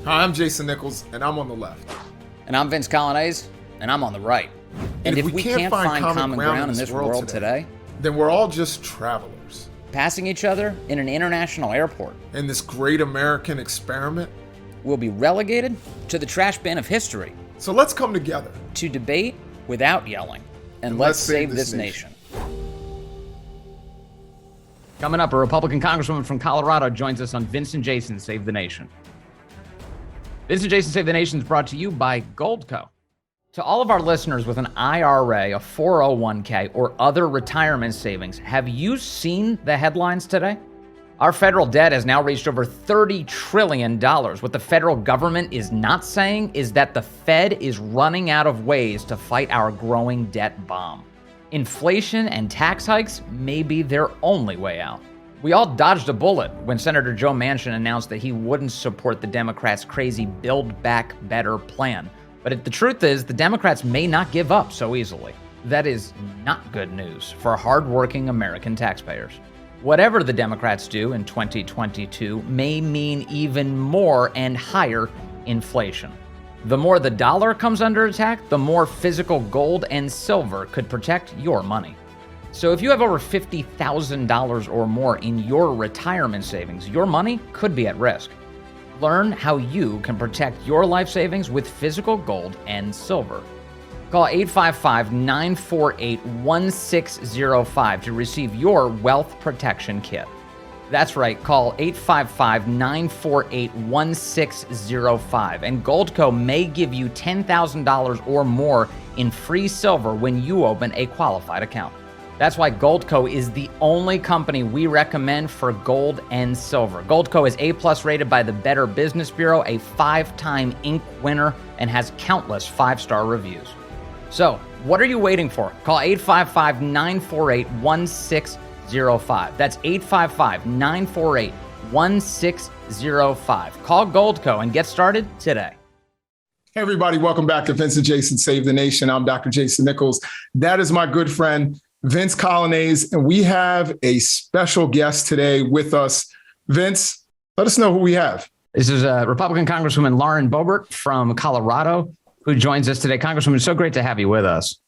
Hi, I'm Jason Nichols, and I'm on the left. And I'm Vince Colonnese, and I'm on the right. And if we can't find common ground in this world today, then we're all just travelers. Passing each other in an international airport. In this great American experiment, we'll be relegated to the trash bin of history. So let's come together. To debate without yelling. And let's save this nation. Coming up, a Republican Congresswoman from Colorado joins us on Vince and Jason Save the Nation. Vince and Jason Save the Nation is brought to you by Goldco. To all of our listeners with an IRA, a 401k, or other retirement savings, have you seen the headlines today? Our federal debt has now reached over $30 trillion. What the federal government is not saying is that the Fed is running out of ways to fight our growing debt bomb. Inflation and tax hikes may be their only way out. We all dodged a bullet when Senator Joe Manchin announced that he wouldn't support the Democrats' crazy Build Back Better plan. But the truth is, the Democrats may not give up so easily. That is not good news for hardworking American taxpayers. Whatever the Democrats do in 2022 may mean even more and higher inflation. The more the dollar comes under attack, the more physical gold and silver could protect your money. So if you have over $50,000 or more in your retirement savings, your money could be at risk. Learn how you can protect your life savings with physical gold and silver. Call 855-948-1605 to receive your wealth protection kit. That's right, call 855-948-1605, and Goldco may give you $10,000 or more in free silver when you open a qualified account. That's why Goldco is the only company we recommend for gold and silver. Goldco is A+ rated by the Better Business Bureau, a 5-time Inc. winner, and has countless 5-star reviews. So, what are you waiting for? Call 855-948-1605. That's 855-948-1605. Call Goldco and get started today. Hey, everybody. Welcome back to Vince and Jason Save the Nation. I'm Dr. Jason Nichols. That is my good friend, Vince Colonnese, and we have a special guest today with us. Vince, let us know who we have. This is Republican Congresswoman Lauren Boebert from Colorado, who joins us today. Congresswoman, so great to have you with us.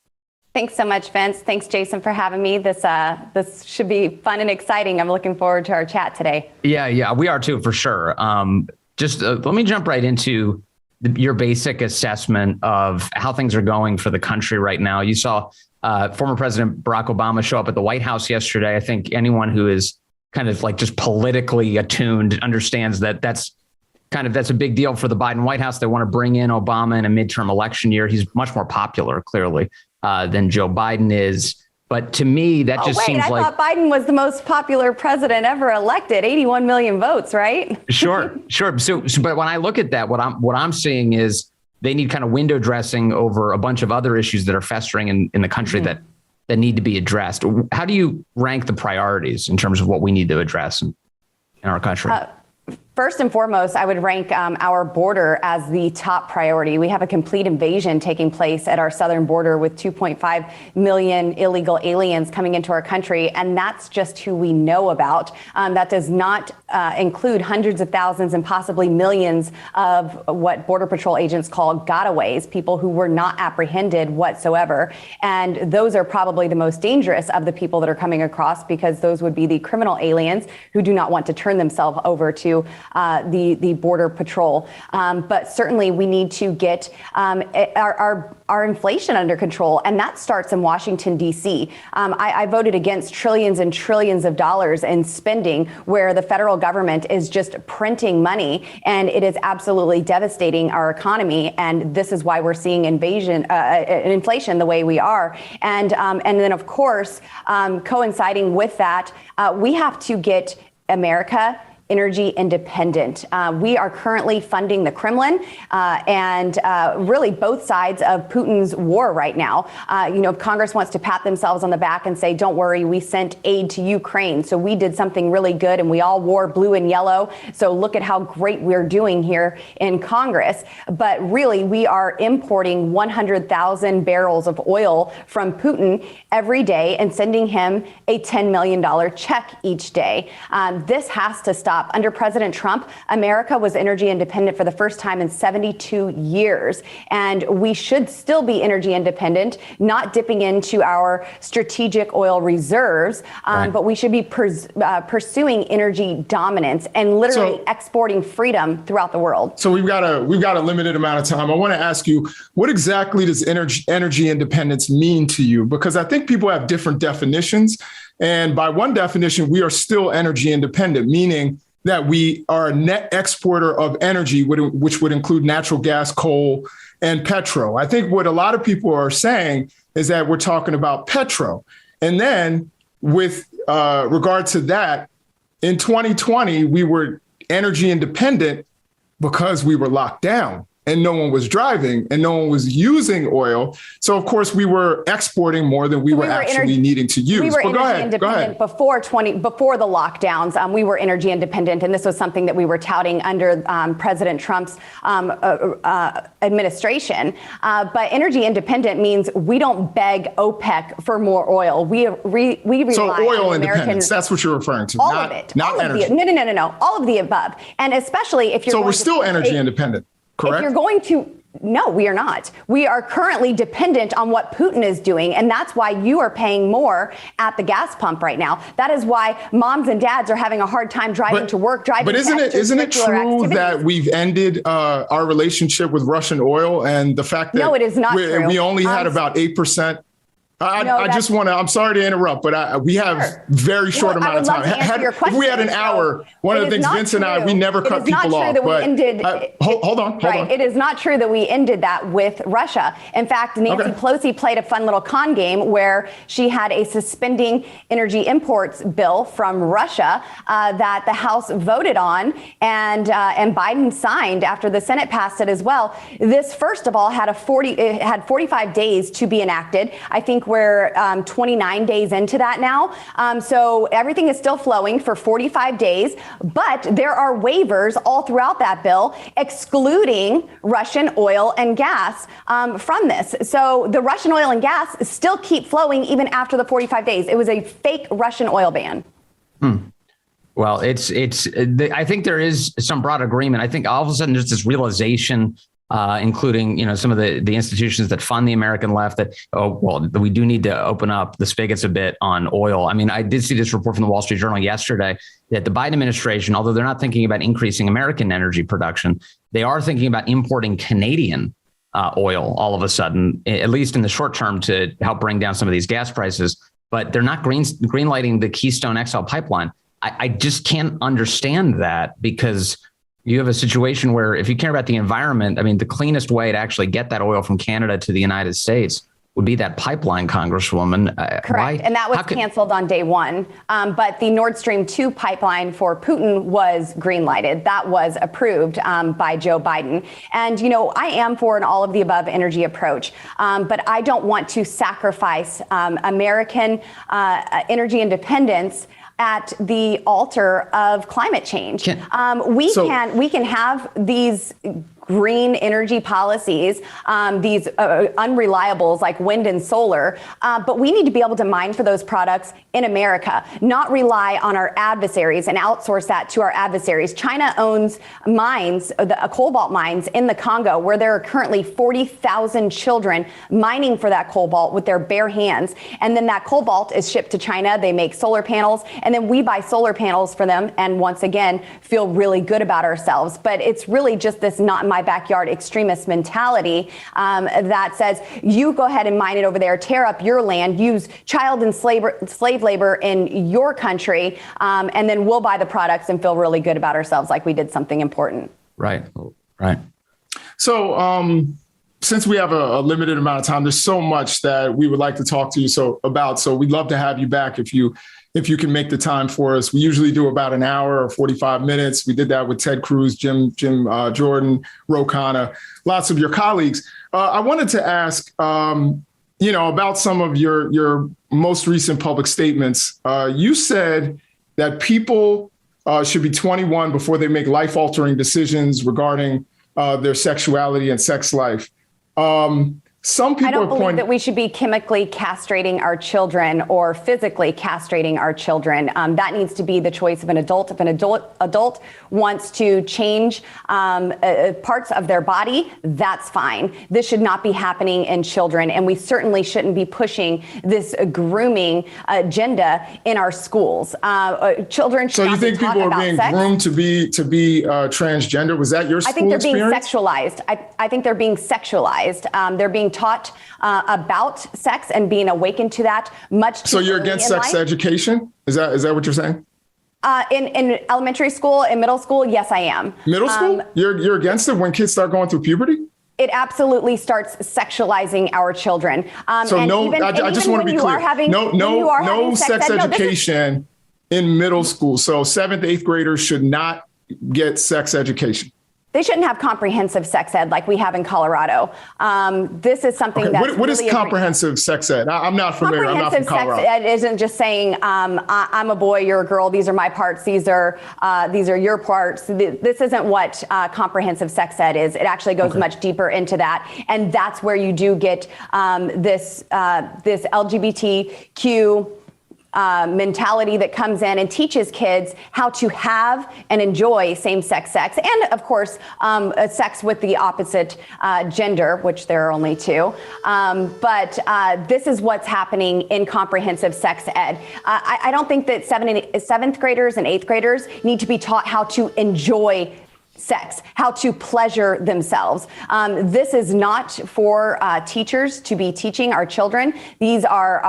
Thanks so much, Vince. Thanks, Jason, for having me. This should be fun and exciting. I'm looking forward to our chat today. Yeah, we are too, for sure. Let me jump right into your basic assessment of how things are going for the country right now. You saw former President Barack Obama show up at the White House yesterday. I think anyone who is kind of like just politically attuned understands that that's a big deal for the Biden White House. They want to bring in Obama in a midterm election year. He's much more popular, clearly, than Joe Biden is. But to me, that seems like... I thought Biden was the most popular president ever elected, 81 million votes, right? Sure. So, but when I look at that, what I'm seeing is they need kind of window dressing over a bunch of other issues that are festering in the country that need to be addressed. How do you rank the priorities in terms of what we need to address in our country? First and foremost, I would rank our border as the top priority. We have a complete invasion taking place at our southern border with 2.5 million illegal aliens coming into our country. And that's just who we know about. That does not include hundreds of thousands and possibly millions of what Border Patrol agents call gotaways, people who were not apprehended whatsoever. And those are probably the most dangerous of the people that are coming across, because those would be the criminal aliens who do not want to turn themselves over to the Border Patrol. But certainly we need to get our inflation under control, and that starts in Washington, D.C. I voted against trillions and trillions of dollars in spending where the federal government is just printing money, and it is absolutely devastating our economy. And this is why we're seeing inflation the way we are. And then, of course, coinciding with that, we have to get America energy independent. We are currently funding the Kremlin and really both sides of Putin's war right now. Congress wants to pat themselves on the back and say, don't worry, we sent aid to Ukraine. So we did something really good, and we all wore blue and yellow. So look at how great we're doing here in Congress. But really, we are importing 100,000 barrels of oil from Putin every day and sending him a $10 million check each day. This has to stop. top. Under President Trump, America was energy independent for the first time in 72 years. And we should still be energy independent, not dipping into our strategic oil reserves, but we should be pursuing energy dominance and literally exporting freedom throughout the world. So we've got a limited amount of time. I want to ask you, what exactly does energy independence mean to you? Because I think people have different definitions. And by one definition, we are still energy independent, meaning that we are a net exporter of energy, which would include natural gas, coal, and petro. I think what a lot of people are saying is that we're talking about petro. And then with regard to that, in 2020, we were energy independent because we were locked down and no one was driving and no one was using oil. So, of course, we were exporting more than we were actually needing to use. We were energy independent before the lockdowns. We were energy independent, and this was something that we were touting under President Trump's administration. But energy independent means we don't beg OPEC for more oil. We rely so oil on independence. That's what you're referring to. All of it. Not energy. No. All of the above, and especially if you're. So we're still energy independent. Correct? If you're going to, no, we are not. We are currently dependent on what Putin is doing. And that's why you are paying more at the gas pump right now. That is why moms and dads are having a hard time driving to work, But isn't it true that we've ended our relationship with Russian oil and the fact that no, it is not true. We only had about 8%? I'm sorry to interrupt, but we have very short amount of time. If we had an hour, one of the things Vince and I, we never cut people off. But hold on. It is not true that we ended that with Russia. In fact, Nancy Pelosi played a fun little con game where she had a suspending energy imports bill from Russia that the House voted on and Biden signed after the Senate passed it as well. This, first of all, had 45 days to be enacted. I think we're 29 days into that now. So everything is still flowing for 45 days, but there are waivers all throughout that bill excluding Russian oil and gas from this. So the Russian oil and gas still keep flowing even after the 45 days. It was a fake Russian oil ban. Well, I think there is some broad agreement. I think all of a sudden there's this realization, including, some of the institutions that fund the American left that, we do need to open up the spigots a bit on oil. I mean, I did see this report from the Wall Street Journal yesterday that the Biden administration, although they're not thinking about increasing American energy production, they are thinking about importing Canadian oil all of a sudden, at least in the short term, to help bring down some of these gas prices. But they're not greenlighting the Keystone XL pipeline. I just can't understand that, because you have a situation where if you care about the environment, I mean, the cleanest way to actually get that oil from Canada to the United States would be that pipeline, Congresswoman. Correct. And that was canceled on day one. But the Nord Stream 2 pipeline for Putin was green-lighted. That was approved by Joe Biden. And, I am for an all of the above energy approach. But I don't want to sacrifice American energy independence at the altar of climate change. We can have these green energy policies, these unreliables like wind and solar, but we need to be able to mine for those products in America, not rely on our adversaries and outsource that to our adversaries. China owns mines, cobalt mines in the Congo, where there are currently 40,000 children mining for that cobalt with their bare hands. And then that cobalt is shipped to China. They make solar panels, and then we buy solar panels for them. And once again, feel really good about ourselves. But it's really just this not in my backyard extremist mentality that says, you go ahead and mine it over there, tear up your land, use child and slave labor in your country, and then we'll buy the products and feel really good about ourselves like we did something important. Right. So since we have a limited amount of time, there's so much that we would like to talk to you about. So we'd love to have you back if you can make the time for us. We usually do about an hour or 45 minutes. We did that with Ted Cruz, Jim Jordan, Ro Khanna, lots of your colleagues. I wanted to ask, about some of your most recent public statements. You said that people should be 21 before they make life-altering decisions regarding their sexuality and sex life. Some people I don't are believe pointing that we should be chemically castrating our children or physically castrating our children. That needs to be the choice of an adult. If an adult wants to change parts of their body, that's fine. This should not be happening in children, and we certainly shouldn't be pushing this grooming agenda in our schools. Children should So you not be think taught people are about being sex. groomed to be transgender? Was that your school I think they're being experience? sexualized. I think they're being sexualized. They're being taught about sex and being awakened to that much too So you're early against in sex life. education? Is that what you're saying? In elementary school, in middle school, yes, I am. Middle school? You're against it when kids start going through puberty? It absolutely starts sexualizing our children. So and no, even, I and just even want to when be you are clear. having- when you are No having sex ed, no, this is- education in middle school. So 7th, 8th graders should not get sex education. They shouldn't have comprehensive sex ed like we have in Colorado. This is something Okay. that's What is really comprehensive sex ed? I'm not familiar. I'm not from Comprehensive Colorado. sex ed isn't just saying I'm a boy, you're a girl. These are my parts. These are your parts. This isn't what comprehensive sex ed is. It actually goes much deeper into that, and that's where you do get this LGBTQ mentality that comes in and teaches kids how to have and enjoy same-sex sex, and of course, sex with the opposite gender, which there are only two. But this is what's happening in comprehensive sex ed. I don't think that 7th graders and 8th graders need to be taught how to enjoy sex, how to pleasure themselves. This is not for teachers to be teaching our children. These are,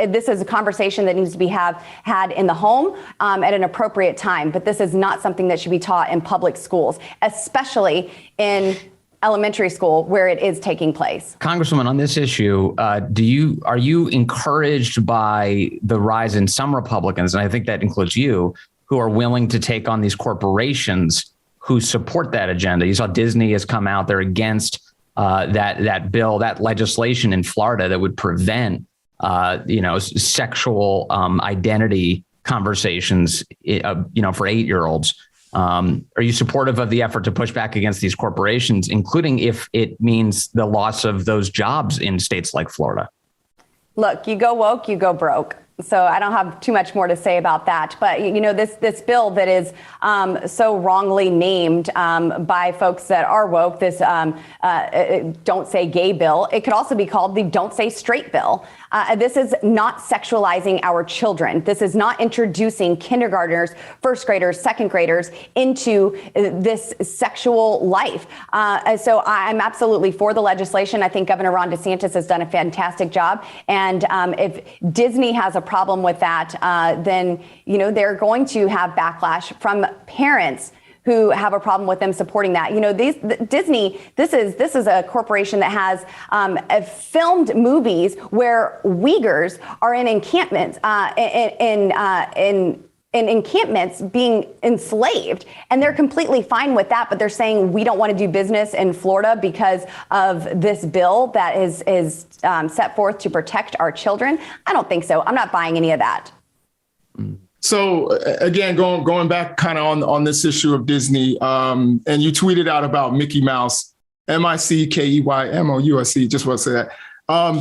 this is a conversation that needs to be had in the home at an appropriate time. But this is not something that should be taught in public schools, especially in elementary school where it is taking place. Congresswoman, on this issue, are you encouraged by the rise in some Republicans, and I think that includes you, who are willing to take on these corporations who support that agenda? You saw Disney has come out; they're against that bill, that legislation in Florida that would prevent, sexual identity conversations, for 8-year-olds. Are you supportive of the effort to push back against these corporations, including if it means the loss of those jobs in states like Florida? Look, you go woke, you go broke. So I don't have too much more to say about that. But, this bill that is so wrongly named by folks that are woke, this Don't Say Gay bill, it could also be called the Don't Say Straight bill. This is not sexualizing our children. This is not introducing kindergartners, first graders, second graders into this sexual life. So I'm absolutely for the legislation. I think Governor Ron DeSantis has done a fantastic job. And if Disney has a problem with that, then, they're going to have backlash from parents who have a problem with them supporting that. Disney, this is a corporation that has filmed movies where Uyghurs are in encampments, in encampments being enslaved, and they're completely fine with that. But they're saying we don't want to do business in Florida because of this bill that is set forth to protect our children. I don't think so. I'm not buying any of that. So again, going back kind of on this issue of Disney, and you tweeted out about Mickey Mouse, MICKEYMOUSE, just want to say that.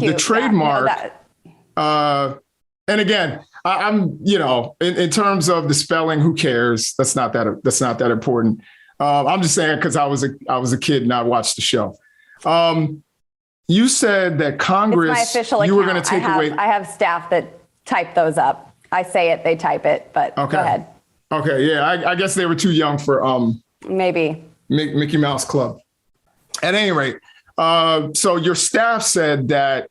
The trademark, and again, I'm, in terms of the spelling, who cares? That's not that important. I'm just saying because I was a kid and I watched the show. You said that Congress, it's my official you were account. going to take away. I have staff that type those up. I say it, they type it, but Okay. Go ahead. Okay, yeah, I guess they were too young for Maybe Mickey Mouse Club. At any rate, so your staff said that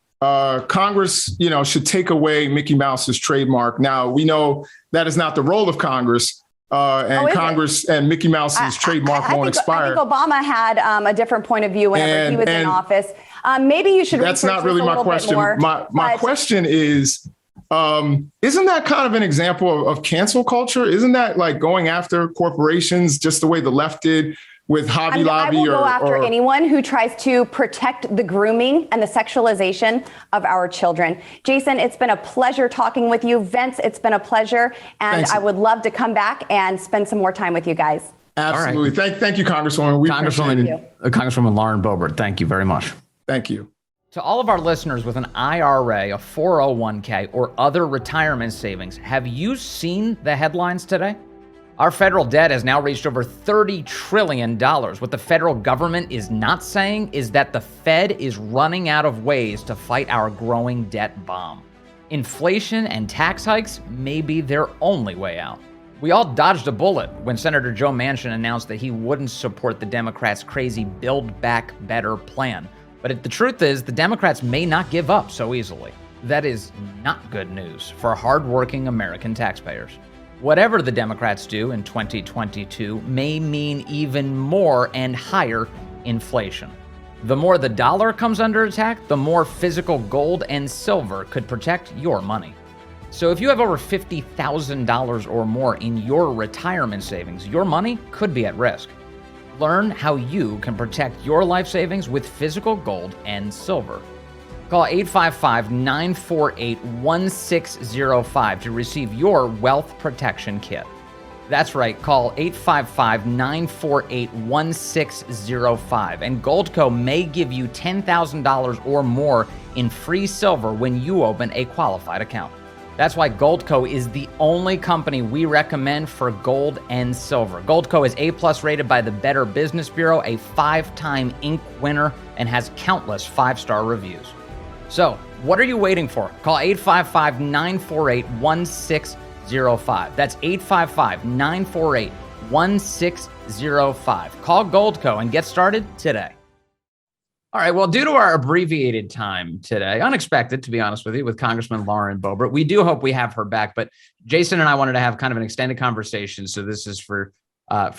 Congress, should take away Mickey Mouse's trademark. Now we know that is not the role of Congress, and Congress and Mickey Mouse's trademark won't expire. I think Obama had a different point of view whenever he was in office. Maybe you should. That's not really my question. My question is. Isn't that kind of an example of cancel culture? Isn't that like going after corporations just the way the left did with Hobby Lobby? I will go after anyone who tries to protect the grooming and the sexualization of our children. Jason, it's been a pleasure talking with you. Vince, it's been a pleasure. And I would love to come back and spend some more time with you guys. Absolutely. Right. Thank you, Congresswoman. Congresswoman Lauren Boebert, thank you very much. Thank you. To all of our listeners with an IRA, a 401k, or other retirement savings, have you seen the headlines today? Our federal debt has now reached over $30 trillion. What the federal government is not saying is that the Fed is running out of ways to fight our growing debt bomb. Inflation and tax hikes may be their only way out. We all dodged a bullet when Senator Joe Manchin announced that he wouldn't support the Democrats' crazy Build Back Better plan. But the truth is, the Democrats may not give up so easily. That is not good news for hardworking American taxpayers. Whatever the Democrats do in 2022 may mean even more and higher inflation. The more the dollar comes under attack, the more physical gold and silver could protect your money. So if you have over $50,000 or more in your retirement savings, your money could be at risk. Learn how you can protect your life savings with physical gold and silver. Call 855-948-1605 to receive your wealth protection kit. That's right, call 855-948-1605, and Goldco may give you $10,000 or more in free silver when you open a qualified account. That's why Goldco is the only company we recommend for gold and silver. Goldco is A+ rated by the Better Business Bureau, a 5-time Inc. winner, and has countless 5-star reviews. So, what are you waiting for? Call 855-948-1605. That's 855-948-1605. Call Goldco and get started today. All right, well, due to our abbreviated time today, unexpected, to be honest with you, with Congressman Lauren Boebert, we do hope we have her back. But Jason and I wanted to have kind of an extended conversation. So this is for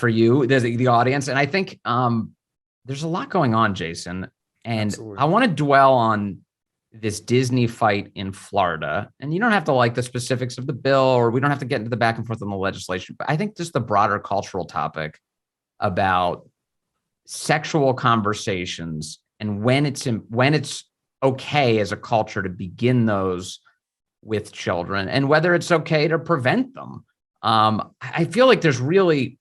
you, the audience. And I think there's a lot going on, Jason. And absolutely. I want to dwell on this Disney fight in Florida. And you don't have to like the specifics of the bill, or we don't have to get into the back and forth on the legislation. But I think just the broader cultural topic about sexual conversations and when it's okay as a culture to begin those with children, and whether it's okay to prevent them. I feel like there's really,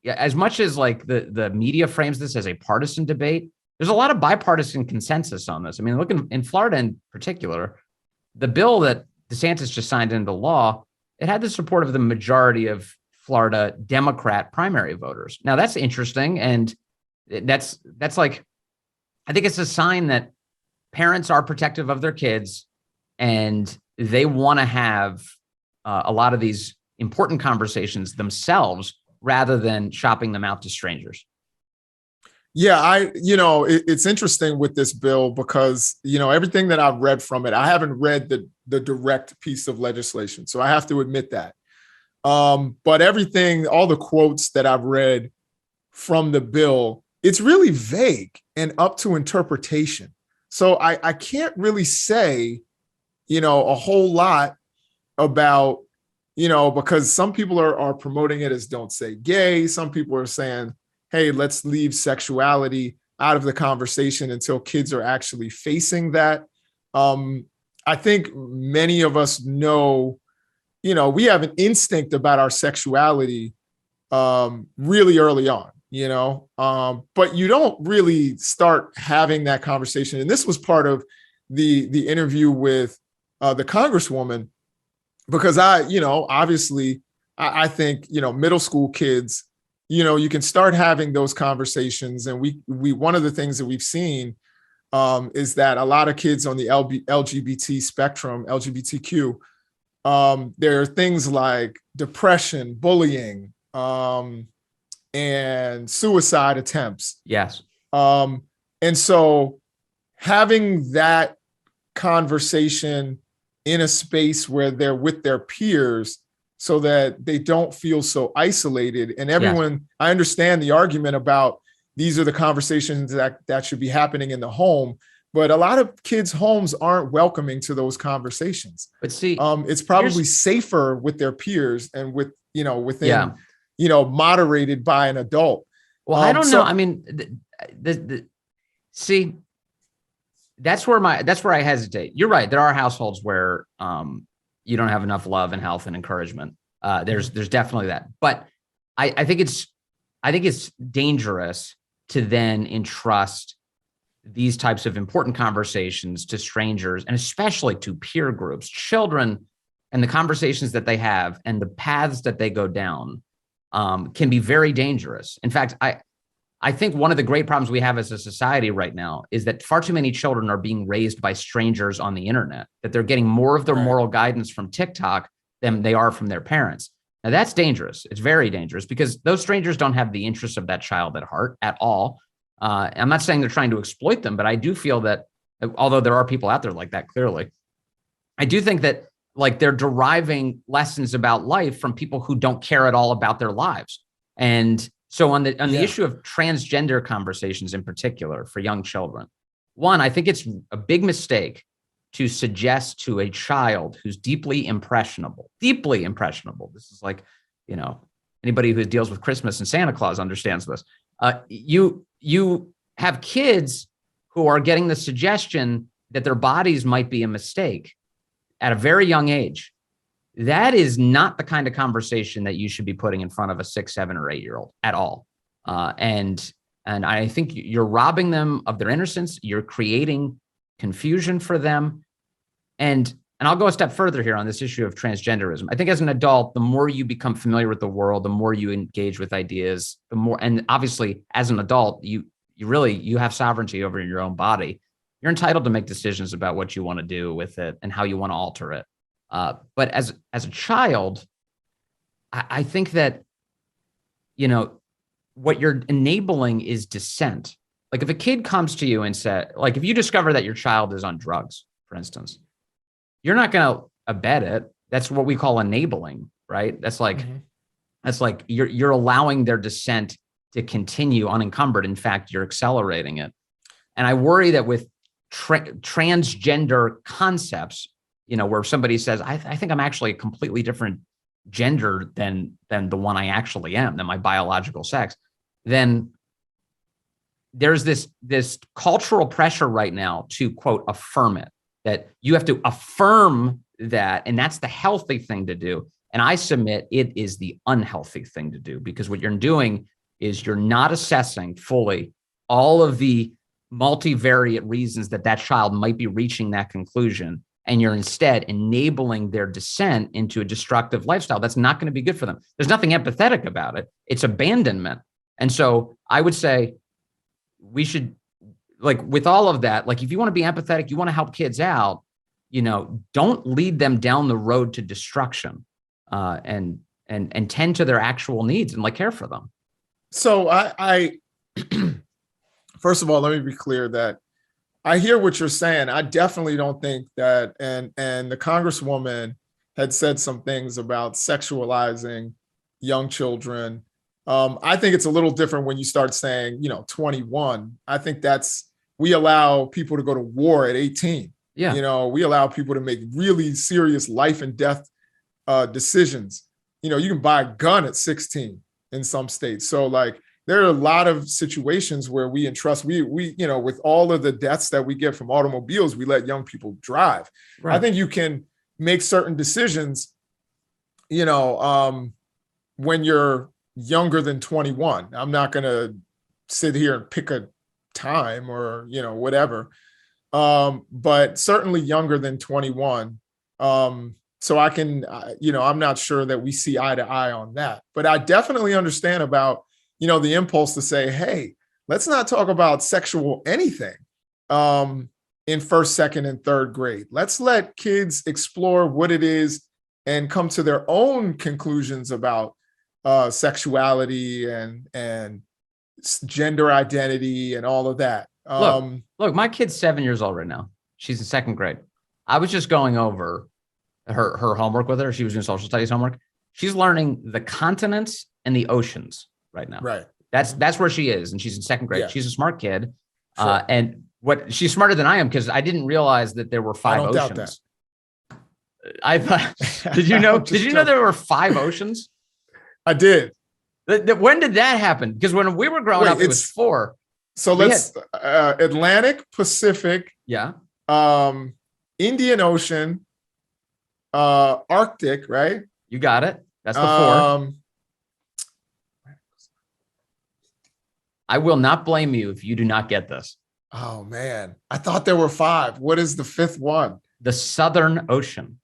as much as like the media frames this as a partisan debate, there's a lot of bipartisan consensus on this. I mean, look in Florida in particular, the bill that DeSantis just signed into law, it had the support of the majority of Florida Democrat primary voters. Now that's interesting, and that's like, I think it's a sign that parents are protective of their kids and they want to have a lot of these important conversations themselves rather than shopping them out to strangers. Yeah, it's interesting with this bill because, everything that I've read from it, I haven't read the direct piece of legislation. So I have to admit that. But everything, all the quotes that I've read from the bill, it's really vague and up to interpretation. So I can't really say, a whole lot about, because some people are promoting it as don't say gay. Some people are saying, hey, let's leave sexuality out of the conversation until kids are actually facing that. I think many of us know, we have an instinct about our sexuality really early on. But you don't really start having that conversation. And this was part of the interview with the Congresswoman, because obviously I think, middle school kids, you can start having those conversations. And we one of the things that we've seen is that a lot of kids on the LGBT spectrum, LGBTQ, there are things like depression, bullying, and suicide attempts. Yes. And so having that conversation in a space where they're with their peers so that they don't feel so isolated, and everyone, yes. I understand the argument about these are the conversations that should be happening in the home, but a lot of kids' homes aren't welcoming to those conversations. But see, it's probably safer with their peers and within, moderated by an adult. Well, I don't know. I mean, see, that's where I hesitate. You're right. There are households where you don't have enough love and health and encouragement. There's definitely that. But I think it's dangerous to then entrust these types of important conversations to strangers, and especially to peer groups, children, and the conversations that they have and the paths that they go down can be very dangerous. In fact, I think one of the great problems we have as a society right now is that far too many children are being raised by strangers on the internet, that they're getting more of their moral guidance from TikTok than they are from their parents. Now, that's dangerous. It's very dangerous because those strangers don't have the interests of that child at heart at all. I'm not saying they're trying to exploit them, but I do feel that, although there are people out there like that, clearly, I do think that like they're deriving lessons about life from people who don't care at all about their lives. And so on the issue of transgender conversations in particular for young children, one, I think it's a big mistake to suggest to a child who's deeply impressionable. This is like, anybody who deals with Christmas and Santa Claus understands this. You have kids who are getting the suggestion that their bodies might be a mistake at a very young age. That is not the kind of conversation that you should be putting in front of a 6, 7, or 8-year-old at all. And I think you're robbing them of their innocence. You're creating confusion for them. And I'll go a step further here on this issue of transgenderism. I think as an adult, the more you become familiar with the world, the more you engage with ideas, the more, and obviously as an adult, you have sovereignty over your own body. You're entitled to make decisions about what you want to do with it and how you want to alter it. But as a child, I think that, what you're enabling is dissent. Like if a kid comes to you and said, like if you discover that your child is on drugs, for instance, you're not going to abet it. That's what we call enabling, right? That's like, you're allowing their dissent to continue unencumbered. In fact, you're accelerating it. And I worry that with transgender concepts, where somebody says, I think I'm actually a completely different gender than the one I actually am, than my biological sex, then there's this cultural pressure right now to, quote, affirm it, that you have to affirm that, and that's the healthy thing to do. And I submit it is the unhealthy thing to do, because what you're doing is you're not assessing fully all of the multivariate reasons that child might be reaching that conclusion. And you're instead enabling their descent into a destructive lifestyle that's not going to be good for them. There's nothing empathetic about it. It's abandonment. And so I would say we should, like with all of that, like if you want to be empathetic, you want to help kids out, don't lead them down the road to destruction, and tend to their actual needs and like care for them. So I first of all, let me be clear that I hear what you're saying. I definitely don't think that, and the Congresswoman had said some things about sexualizing young children. I think it's a little different when you start saying, 21. I think we allow people to go to war at 18. Yeah. We allow people to make really serious life and death decisions. You can buy a gun at 16 in some states. So like, there are a lot of situations where we entrust, we with all of the deaths that we get from automobiles, we let young people drive. Right. I think you can make certain decisions, when you're younger than 21. I'm not going to sit here and pick a time or, whatever. But certainly younger than 21. So I can, I'm not sure that we see eye to eye on that, but I definitely understand about, the impulse to say, hey, let's not talk about sexual anything in first, second, and third grade. Let's let kids explore what it is and come to their own conclusions about sexuality and gender identity and all of that. Look, my kid's 7 years old right now. She's in second grade. I was just going over her homework with her. She was doing social studies homework. She's learning the continents and the oceans right now. Right. That's where she is. And she's in second grade. Yeah. She's a smart kid. Sure. And she's smarter than I am, because I didn't realize that there were 5 oceans. Doubt that. I thought, did you know there were 5 oceans? I did. When did that happen? Because when we were growing up, it was 4. So let's Atlantic, Pacific, Indian Ocean, Arctic, right? You got it. That's the 4. I will not blame you if you do not get this. Oh man, I thought there were 5. What is the 5th one? The Southern Ocean.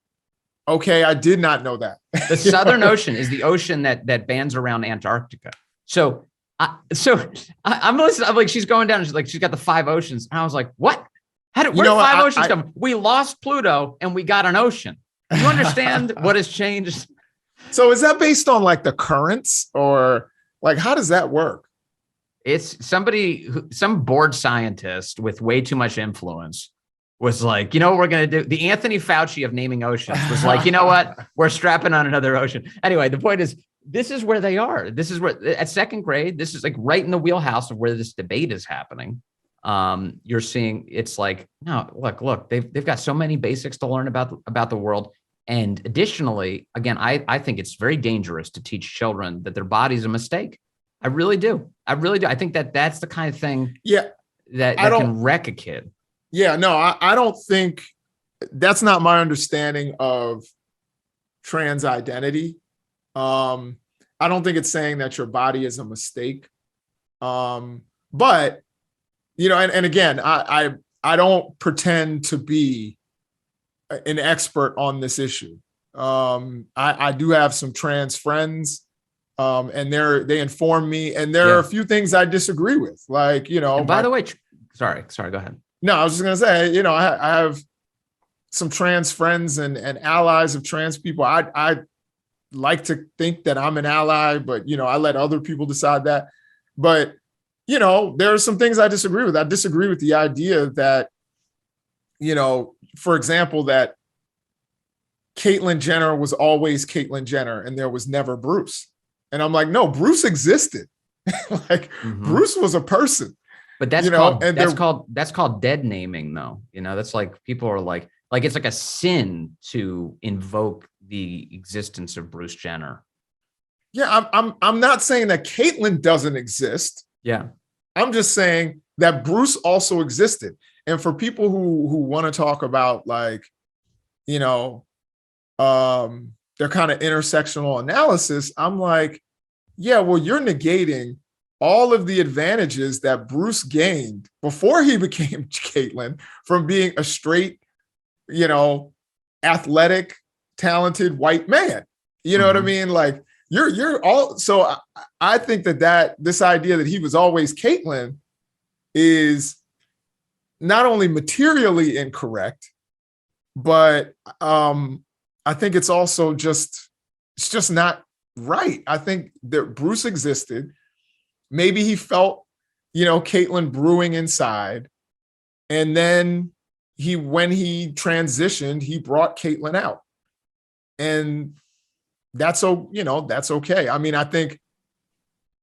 Okay, I did not know that. The Southern Ocean is the ocean that bands around Antarctica. So I'm listening. I'm like, she's going down. And she's like, she's got the 5 oceans. And I was like, what? Where did 5 oceans come? We lost Pluto and we got an ocean. You understand what has changed? So is that based on like the currents, or like how does that work? It's some bored scientist with way too much influence was like, you know what we're going to do? The Anthony Fauci of naming oceans was like, you know what? We're strapping on another ocean. Anyway, the point is, this is where they are. This is where at 2nd grade, this is like right in the wheelhouse of where this debate is happening. You're seeing it's like, no, look, they've got so many basics to learn about the world. And additionally, again, I think it's very dangerous to teach children that their body's a mistake. I really do. I think that's the kind of thing that can wreck a kid. Yeah, no, I don't think that's not my understanding of trans identity. I don't think it's saying that your body is a mistake. But, you know, and again, I don't pretend to be an expert on this issue. I do have some trans friends, and they inform me, and there are a few things I disagree with. Like, you know, and by the way, sorry, go ahead. No, I was just gonna say, you know, I have some trans friends and allies of trans people. I like to think that I'm an ally, but, you know, I let other people decide that. But, you know, there are some things I disagree with. I disagree with the idea that, you know, for example, that Caitlyn Jenner was always Caitlyn Jenner and there was never Bruce. And I'm like, no, Bruce existed. Like, Bruce was a person. But that's called dead naming, though. You know, that's like people are like it's like a sin to invoke the existence of Bruce Jenner. Yeah, I'm not saying that Caitlyn doesn't exist. Yeah, I'm just saying that Bruce also existed. And for people who want to talk about, like, you know, their kind of intersectional analysis, I'm like, yeah, well, you're negating all of the advantages that Bruce gained before he became Caitlyn from being a straight, you know, athletic, talented white man. You know what I mean? Like, you're all, so I think that this idea that he was always Caitlyn is not only materially incorrect, but I think it's also just not right. I think that Bruce existed. Maybe he felt, you know, Caitlyn brewing inside. And then when he transitioned, he brought Caitlyn out. And that's okay. I mean, I think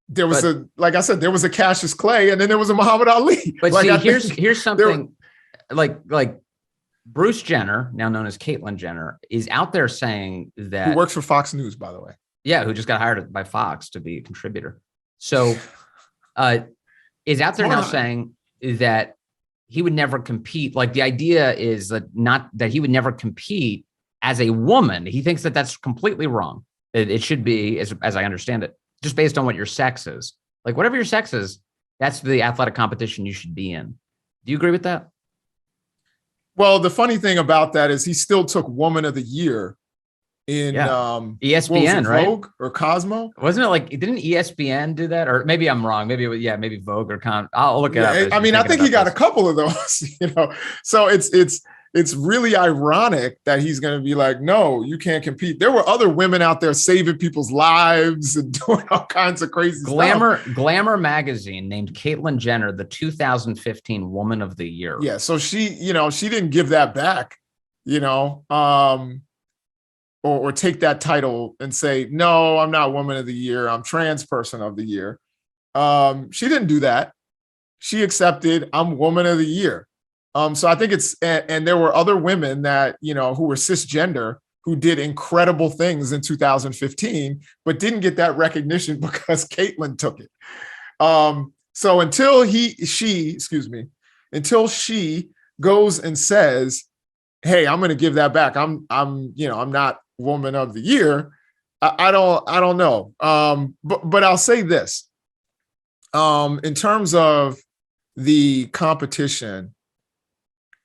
there was like I said, there was a Cassius Clay and then there was a Muhammad Ali. But like, here's something like Bruce Jenner, now known as Caitlyn Jenner, is out there saying that— who works for Fox News, by the way. Yeah, who just got hired by Fox to be a contributor. So is out there now saying that he would never compete. Like, the idea is that he would never compete as a woman. He thinks that that's completely wrong. It should be, as I understand it, just based on what your sex is. Like, whatever your sex is, that's the athletic competition you should be in. Do you agree with that? Well, the funny thing about that is he still took Woman of the Year in ESPN, right? Vogue or Cosmo. Wasn't it like, didn't ESPN do that? Or maybe I'm wrong. Maybe it was, maybe Vogue or I'll look it up. I mean, I think he got a couple of those, you know. So it's really ironic that he's going to be like, no, you can't compete. There were other women out there saving people's lives and doing all kinds of crazy stuff. Glamour magazine named Caitlyn Jenner the 2015 Woman of the Year. Yeah, so she didn't give that back, you know, or take that title and say, no, I'm not Woman of the Year, I'm Trans Person of the Year. She didn't do that. She accepted, I'm Woman of the Year. So I think and there were other women that, you know, who were cisgender who did incredible things in 2015, but didn't get that recognition because Caitlyn took it. So until she goes and says, hey, I'm going to give that back, I'm not Woman of the Year, I don't know. But I'll say this, in terms of the competition,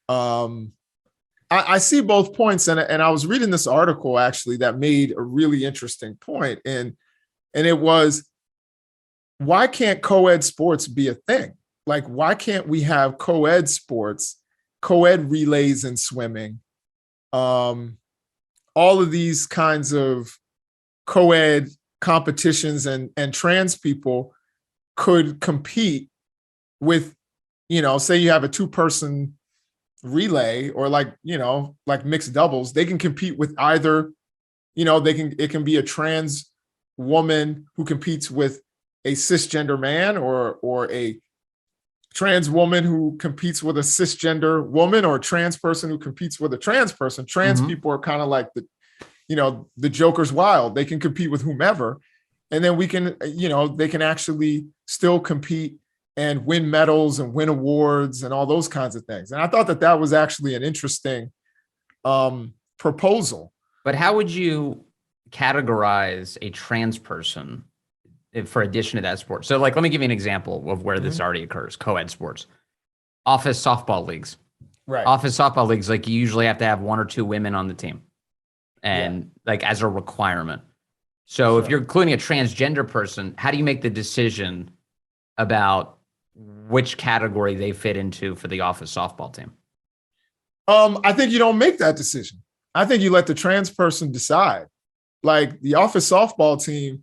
I see both points, and I was reading this article actually that made a really interesting point, and it was, why can't co-ed sports be a thing? Like, why can't we have co-ed sports, co-ed relays in swimming, all of these kinds of co-ed competitions, and trans people could compete with, say you have a 2-person relay, or like mixed doubles, they can compete with either, it can be a trans woman who competes with a cisgender man, or a trans woman who competes with a cisgender woman, or a trans person who competes with a trans person. Trans people are kind of like the Joker's Wild. They can compete with whomever. And then we can, they can actually still compete and win medals and win awards and all those kinds of things. And I thought that was actually an interesting proposal. But how would you categorize a trans person for addition to that sport? So like, let me give you an example of where this already occurs. Co-ed sports, office softball leagues, right? Office softball leagues, like you usually have to have 1 or 2 women on the team, and like as a requirement. So if you're including a transgender person, how do you make the decision about which category they fit into for the office softball team? I think you don't make that decision. I think you let the trans person decide. Like the office softball team,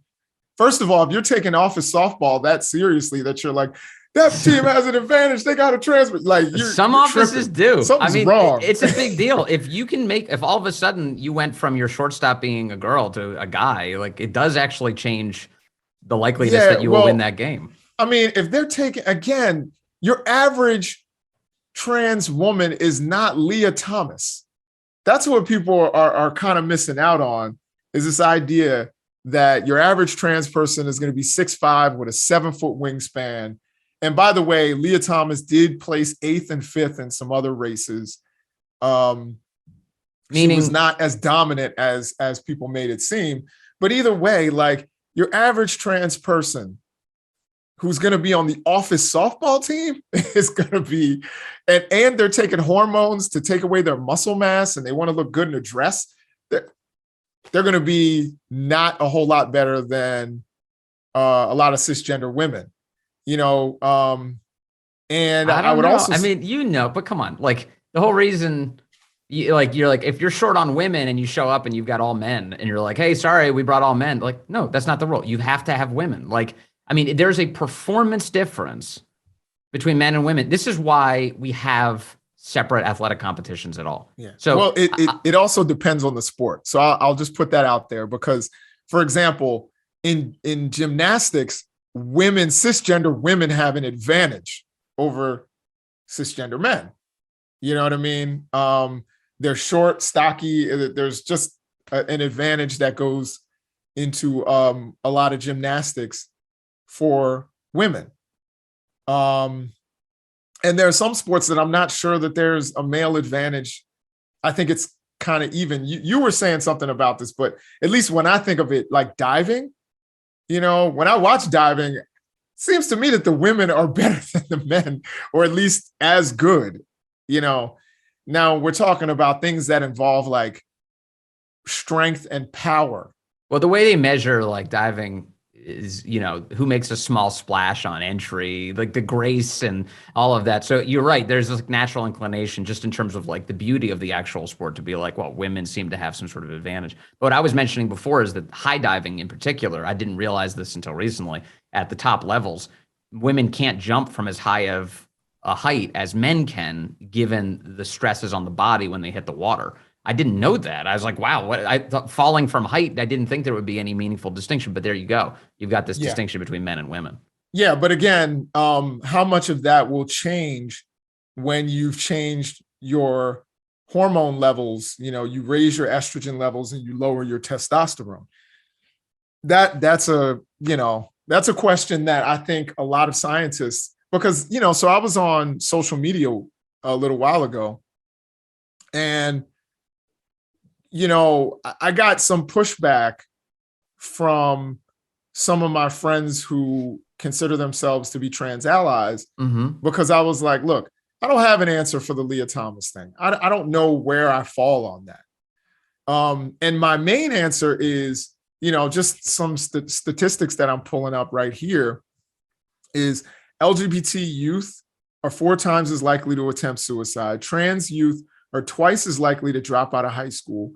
first of all, if you're taking office softball that seriously, that you're like, that team has an advantage, they got a trans, like some offices do. Something's wrong. It's a big deal. If all of a sudden you went from your shortstop being a girl to a guy, like it does actually change the likeliness that you will win that game. I mean, if they're taking, again, your average trans woman is not Leah Thomas. That's what people are kind of missing out on, is this idea that your average trans person is going to be 6'5" with a 7-foot wingspan. And by the way, Leah Thomas did place 8th and 5th in some other races. Meaning she was not as dominant as people made it seem. But either way, like your average trans person who's going to be on the office softball team is going to be, and they're taking hormones to take away their muscle mass, and they want to look good in a dress. They're going to be not a whole lot better than a lot of cisgender women. And I would also, but come on, like the whole reason you're like, if you're short on women and you show up and you've got all men and you're like, hey, sorry, we brought all men. Like, no, that's not the rule. You have to have women. Like, there's a performance difference between men and women. This is why we have separate athletic competitions at all. Yeah. So, well, it also depends on the sport. So I'll just put that out there because, for example, in gymnastics, cisgender women have an advantage over cisgender men. You know what I mean? They're short, stocky. There's just an advantage that goes into a lot of gymnastics for women. And there are some sports that I'm not sure that there's a male advantage. I think it's kind of even. You were saying something about this, but at least when I think of it, like diving, when I watch diving, it seems to me that the women are better than the men, or at least as good. Now we're talking about things that involve like strength and power. Well, the way they measure like diving is, who makes a small splash on entry, like the grace and all of that. So you're right. There's this natural inclination just in terms of like the beauty of the actual sport to be like, well, women seem to have some sort of advantage. But what I was mentioning before is that high diving in particular, I didn't realize this until recently, at the top levels, women can't jump from as high of a height as men can, given the stresses on the body when they hit the water. I didn't know that. I was like, wow, I thought falling from height, I didn't think there would be any meaningful distinction, but there you go. You've got this distinction between men and women. Yeah, but again, how much of that will change when you've changed your hormone levels? You raise your estrogen levels and you lower your testosterone. That's a question that I think a lot of scientists, because, so I was on social media a little while ago, and I got some pushback from some of my friends who consider themselves to be trans allies, because I was like, look, I don't have an answer for the Leah Thomas thing. I don't know where I fall on that. And my main answer is, just some statistics that I'm pulling up right here is LGBT youth are 4 times as likely to attempt suicide. Trans youth are twice as likely to drop out of high school.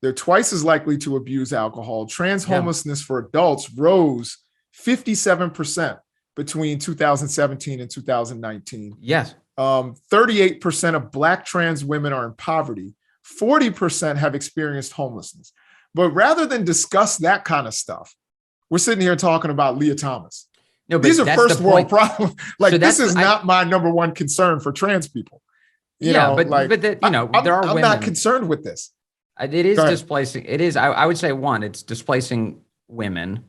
They're twice as likely to abuse alcohol. Trans homelessness for adults rose 57% between 2017 and 2019. Yes. 38% of Black trans women are in poverty. 40% have experienced homelessness. But rather than discuss that kind of stuff, we're sitting here talking about Leah Thomas. No, these are first world problems. Like, so this is not my number one concern for trans people. There are women. I'm not concerned with this. It is displacing. It is. I would say it's displacing women.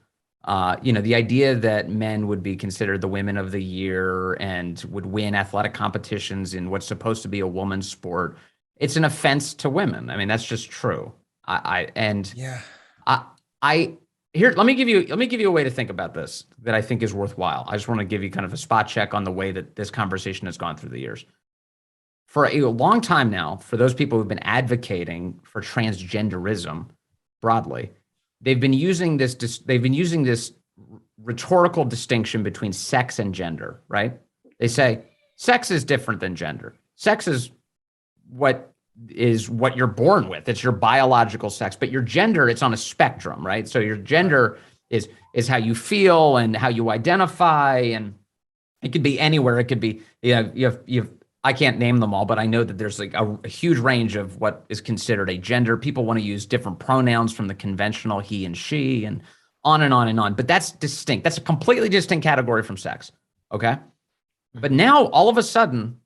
The idea that men would be considered the women of the year and would win athletic competitions in what's supposed to be a woman's sport. It's an offense to women. I mean, that's just true. Let me give you a way to think about this that I think is worthwhile. I just want to give you kind of a spot check on the way that this conversation has gone through the years. For a long time now, for those people who've been advocating for transgenderism broadly, they've been using this rhetorical distinction between sex and gender, right? They say sex is different than gender. Sex is what you're born with. It's your biological sex, but your gender, it's on a spectrum, right? So your gender is how you feel and how you identify, and it could be anywhere. It could be, you have I can't name them all, but I know that there's like a huge range of what is considered a gender. People want to use different pronouns from the conventional he and she, and on and on and on. But that's distinct. That's a completely distinct category from sex. Okay. But now all of a sudden,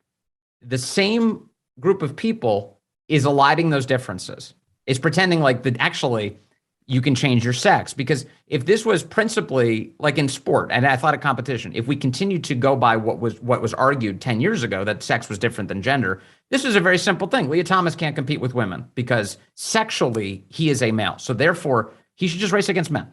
the same group of people is eliding those differences. It's pretending like that actually you can change your sex. Because if this was principally like in sport and athletic competition, if we continued to go by what was argued 10 years ago, that sex was different than gender, this is a very simple thing. Leah Thomas can't compete with women because sexually he is a male. So therefore he should just race against men.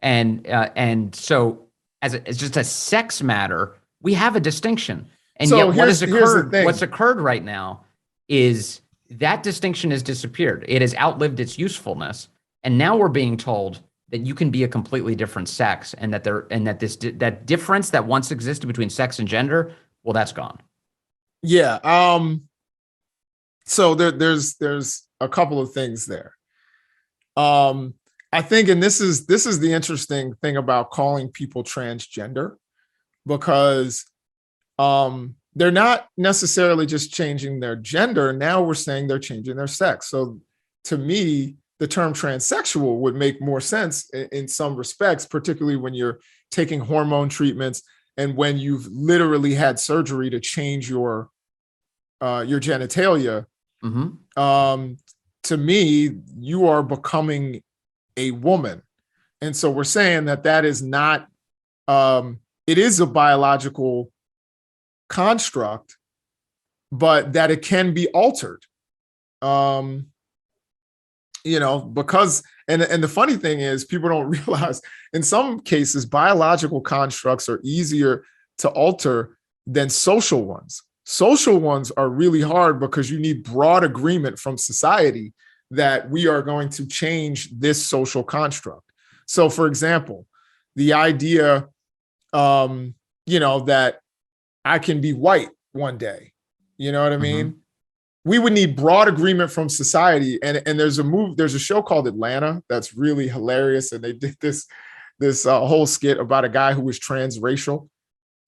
And so as just a sex matter, we have a distinction. And so yet what's occurred right now is that distinction has disappeared. It has outlived its usefulness. And now we're being told that you can be a completely different sex, and that that difference that once existed between sex and gender, well, that's gone. Yeah. So there's a couple of things there. I think, and this is the interesting thing about calling people transgender, because they're not necessarily just changing their gender. Now we're saying they're changing their sex. So to me, the term transsexual would make more sense in some respects, particularly when you're taking hormone treatments and when you've literally had surgery to change your genitalia. To me, you are becoming a woman. And so we're saying that is not, it is a biological construct, but that it can be altered. Because, and the funny thing is, people don't realize in some cases, biological constructs are easier to alter than social ones. Social ones are really hard because you need broad agreement from society that we are going to change this social construct. So for example, the idea, that I can be white one day, you know what I mean? We would need broad agreement from society. And there's a show called Atlanta that's really hilarious. And they did this whole skit about a guy who was transracial.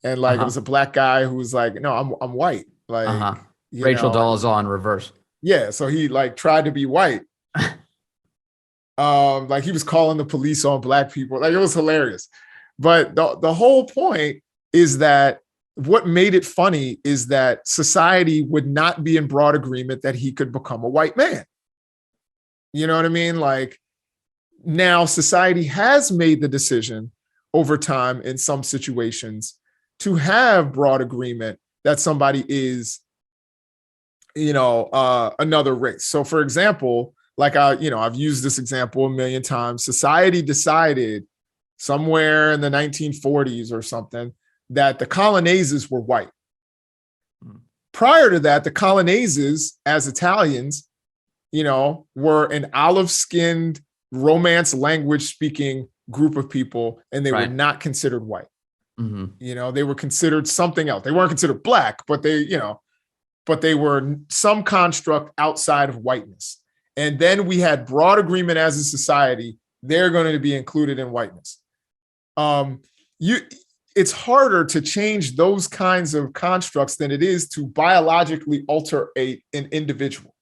And it was a Black guy who was like, no, I'm white. Like, Rachel Dolezal in reverse. Yeah. So he tried to be white. He was calling the police on Black people. It was hilarious. But the whole point is that what made it funny is that society would not be in broad agreement that he could become a white man. You know what I mean? Now society has made the decision over time in some situations to have broad agreement that somebody is, another race. So for example, I've used this example a million times. Society decided somewhere in the 1940s or something, that the Colonnases were white. Prior to that, the Colonnases, as Italians, were an olive-skinned, Romance language speaking group of people, and they were not considered white. They were considered something else. They weren't considered black, but they were some construct outside of whiteness. And then we had broad agreement as a society, they're going to be included in whiteness. It's harder to change those kinds of constructs than it is to biologically alter an individual.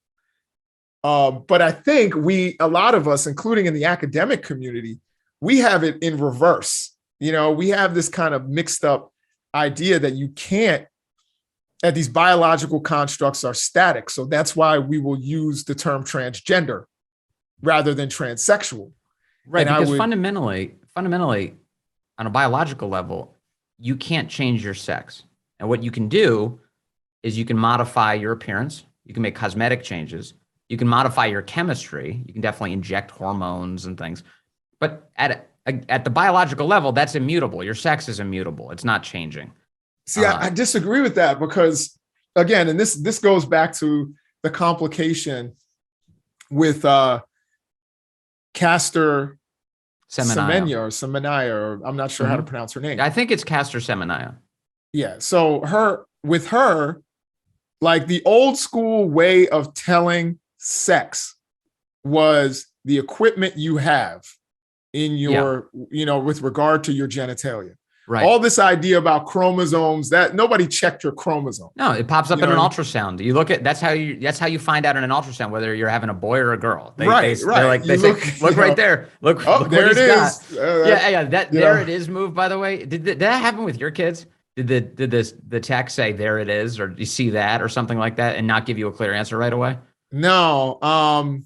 But I think a lot of us, including in the academic community, we have it in reverse. We have this kind of mixed up idea that that these biological constructs are static. So that's why we will use the term transgender rather than transsexual. Right, because fundamentally, on a biological level, you can't change your sex. And what you can do is you can modify your appearance. You can make cosmetic changes. You can modify your chemistry. You can definitely inject hormones and things. But at the biological level, that's immutable. Your sex is immutable. It's not changing. See, I disagree with that because, again, and this goes back to the complication with Castor Semenya, or I'm not sure how to pronounce her name. I think it's Castor Semenya. Yeah. So with her, like the old school way of telling sex was the equipment you have in your, with regard to your genitalia. Right. All this idea about chromosomes, that nobody checked your chromosome. No, it pops up in an ultrasound. You look at that's how you find out in an ultrasound whether you're having a boy or a girl. They're like they say, look right there. Look there it is. There it is move, by the way. Did that happen with your kids? Did the text say there it is, or do you see that or something like that and not give you a clear answer right away? No.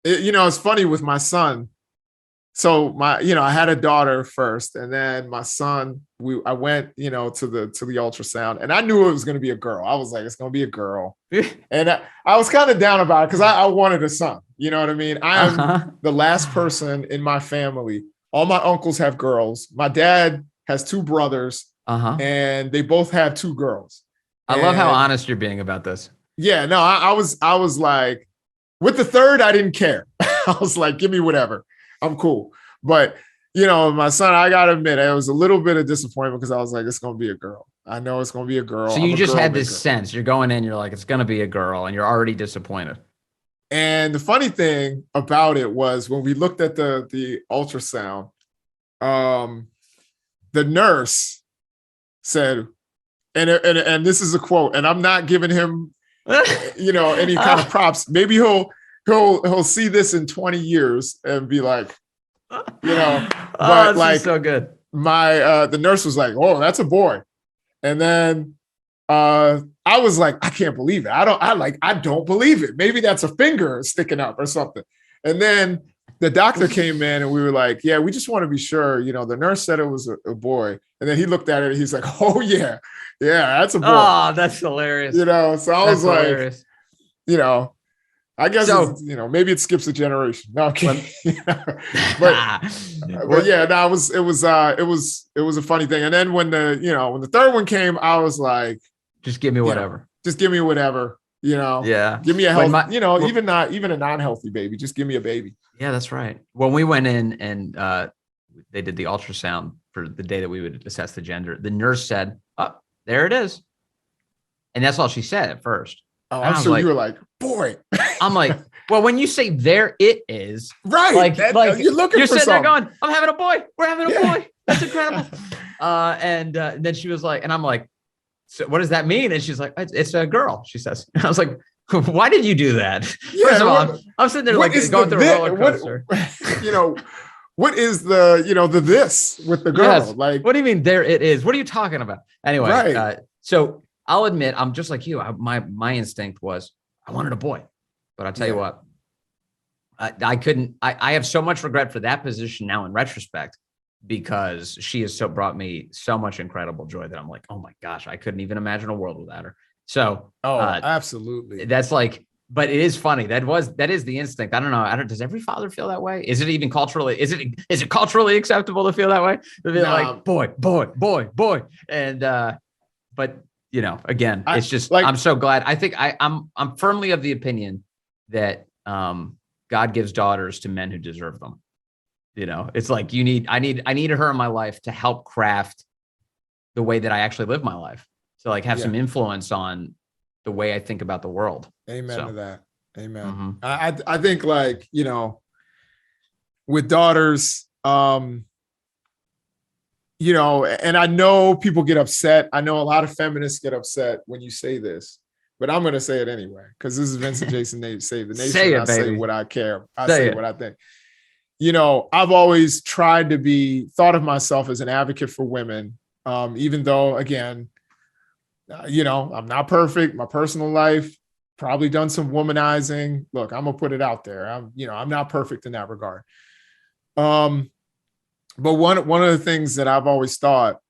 It's funny with my son. So I had a daughter first, and then my son, I went, to the ultrasound, and I knew it was going to be a girl. I was like, it's going to be a girl. And I was kind of down about it because I wanted a son. You know what I mean? I am the last person in my family. All my uncles have girls. My dad has two brothers, and they both have two girls. I love how honest you're being about this. Yeah, no, I was like, with the third, I didn't care. I was like, give me whatever. I'm cool. But, my son, I got to admit, it was a little bit of disappointment because I was like, it's going to be a girl. I know it's going to be a girl. So you just had this sense. You're going in, you're like, it's going to be a girl, and you're already disappointed. And the funny thing about it was when we looked at the ultrasound, the nurse said, and this is a quote, and I'm not giving him, any kind of props. Maybe he'll see this in 20 years and be like, but like, so good. The nurse was like, oh, that's a boy. And then I was like, I can't believe it. I don't believe it. Maybe that's a finger sticking up or something. And then the doctor came in and we were like, yeah, we just want to be sure, the nurse said it was a boy. And then he looked at it and he's like, oh yeah, that's a boy. Oh, that's hilarious. So I was hilarious. Like, I guess maybe it skips a generation. No, okay. But yeah, no, it was a funny thing. And then when the third one came, I was like, just give me whatever. Just give me whatever. Yeah. Give me a healthy, even a non-healthy baby. Just give me a baby. Yeah, that's right. When we went in and they did the ultrasound for the day that we would assess the gender, the nurse said, "Oh, there it is," and that's all she said at first. Oh, I'm sure you were like, boy. I'm like, well, when you say there it is, right? Like you're looking you're for sitting something. there going, I'm having a boy. We're having a boy. That's incredible. And then she was like, and I'm like, so what does that mean? And she's like, it's a girl, she says. And I was like, why did you do that? Yeah, First of all, I'm sitting there like going through a roller coaster. What is the this with the girl? Yes. Like, what do you mean there it is? What are you talking about? Anyway, right. So I'll admit, I'm just like you. My instinct was I wanted a boy, but I'll tell you what, I couldn't. I have so much regret for that position now in retrospect because she has brought me so much incredible joy that I'm like, oh my gosh, I couldn't even imagine a world without her. So, absolutely. That's like but it is funny. That is the instinct. I don't know. Does every father feel that way? Is it even culturally? Is it culturally acceptable to feel that way? To be like boy, and but again, it's just I'm so glad. I think I'm firmly of the opinion that God gives daughters to men who deserve them. It's like I need her in my life to help craft the way that I actually live my life. To like have some influence on the way I think about the world. Amen to that. Amen. Mm-hmm. I think like, with daughters, and I know people get upset. I know a lot of feminists get upset when you say this, but I'm going to say it anyway, because this is Vincent Jason Save the Nation. Say it, I baby. say what I care. I say what I think. I've always tried to thought of myself as an advocate for women, even though, again, I'm not perfect. My personal life, probably done some womanizing. Look, I'm gonna put it out there. I'm not perfect in that regard. But one of the things that I've always thought,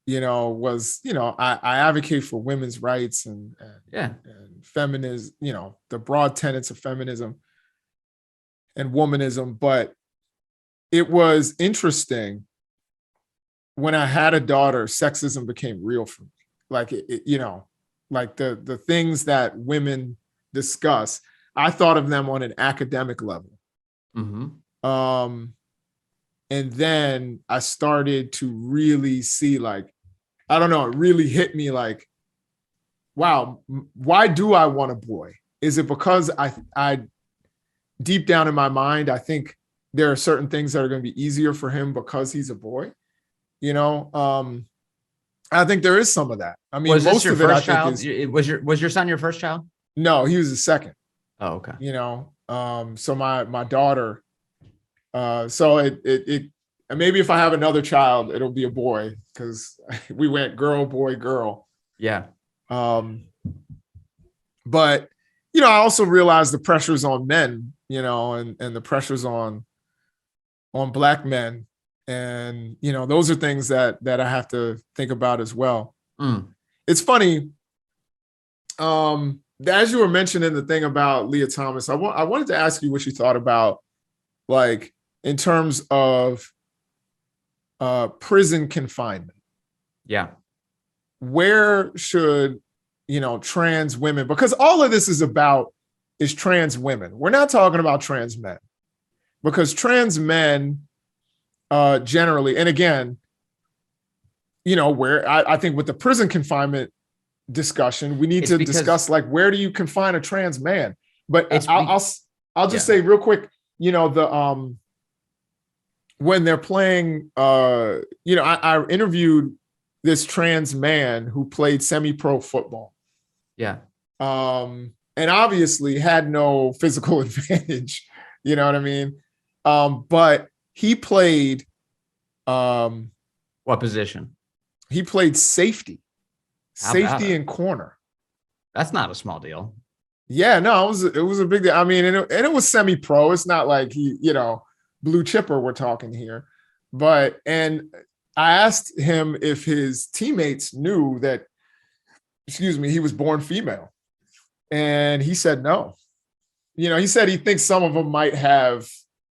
was, I advocate for women's rights and feminism, the broad tenets of feminism and womanism. But it was interesting when I had a daughter, sexism became real for me. Like, like the things that women discuss, I thought of them on an academic level. Mm-hmm. And then I started to really see, like, I don't know, it really hit me like, wow, why do I want a boy? Is it because I deep down in my mind, I think there are certain things that are going to be easier for him because he's a boy, I think there is some of that. I mean, was most this your of it, first I child? think Was your son your first child? No, he was the second. Oh, okay. So my daughter, so it maybe if I have another child, it'll be a boy, because we went girl, boy, girl. Yeah. But I also realized the pressures on men, and the pressures on Black men. And, those are things that I have to think about as well. It's funny. As you were mentioning the thing about Leah Thomas, I wanted to ask you what you thought about, like, in terms of prison confinement. Yeah. Where should, trans women, because all of this is trans women. We're not talking about trans men, because trans men, generally, and again, where I think with the prison confinement discussion, we need to discuss, like, where do you confine a trans man? But I'll just say real quick, the when they're playing, I interviewed this trans man who played semi-pro football. Yeah. And obviously had no physical advantage, you know what I mean? But he played what position? He played safety and corner. That's not a small deal. Yeah, no, it was a big deal. I mean, and it was semi-pro. It's not like he, blue chipper we're talking here. And I asked him if his teammates knew that, he was born female. And he said no. He said he thinks some of them might have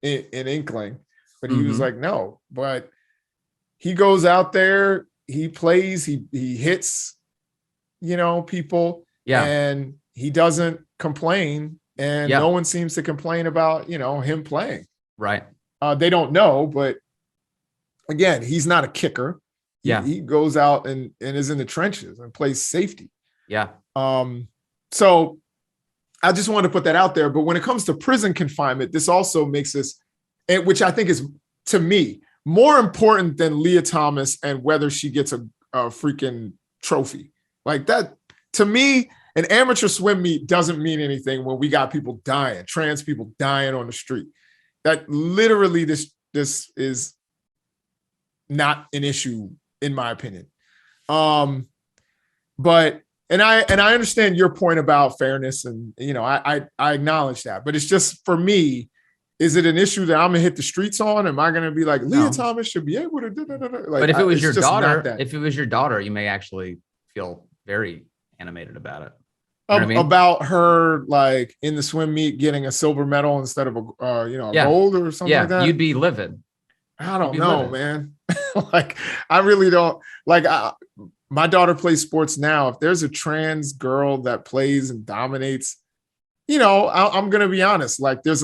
an inkling, but he was like, no. But he goes out there, he plays, he hits, people, and he doesn't complain, and no one seems to complain about, him playing. Right. They don't know, but again, he's not a kicker. He goes out and is in the trenches and plays safety. Yeah. So I just wanted to put that out there. But when it comes to prison confinement, this also makes us, which I think is, to me, more important than Leah Thomas and whether she gets a freaking trophy. Like that, to me, an amateur swim meet doesn't mean anything when we got people dying, trans people dying on the street. That literally, this is not an issue, in my opinion. But I understand your point about fairness, and I acknowledge that. But it's just, for me, is it an issue that I'm gonna hit the streets on? Am I gonna be like, Leah Thomas should be able to do that? Like, but if it was your daughter, you may actually feel very animated about it. You know what I mean? About her, like in the swim meet, getting a silver medal instead of a gold or something like that. You'd be livid. I don't know, man. Like, I really don't like. My daughter plays sports now. If there's a trans girl that plays and dominates, I'm gonna be honest. Like, there's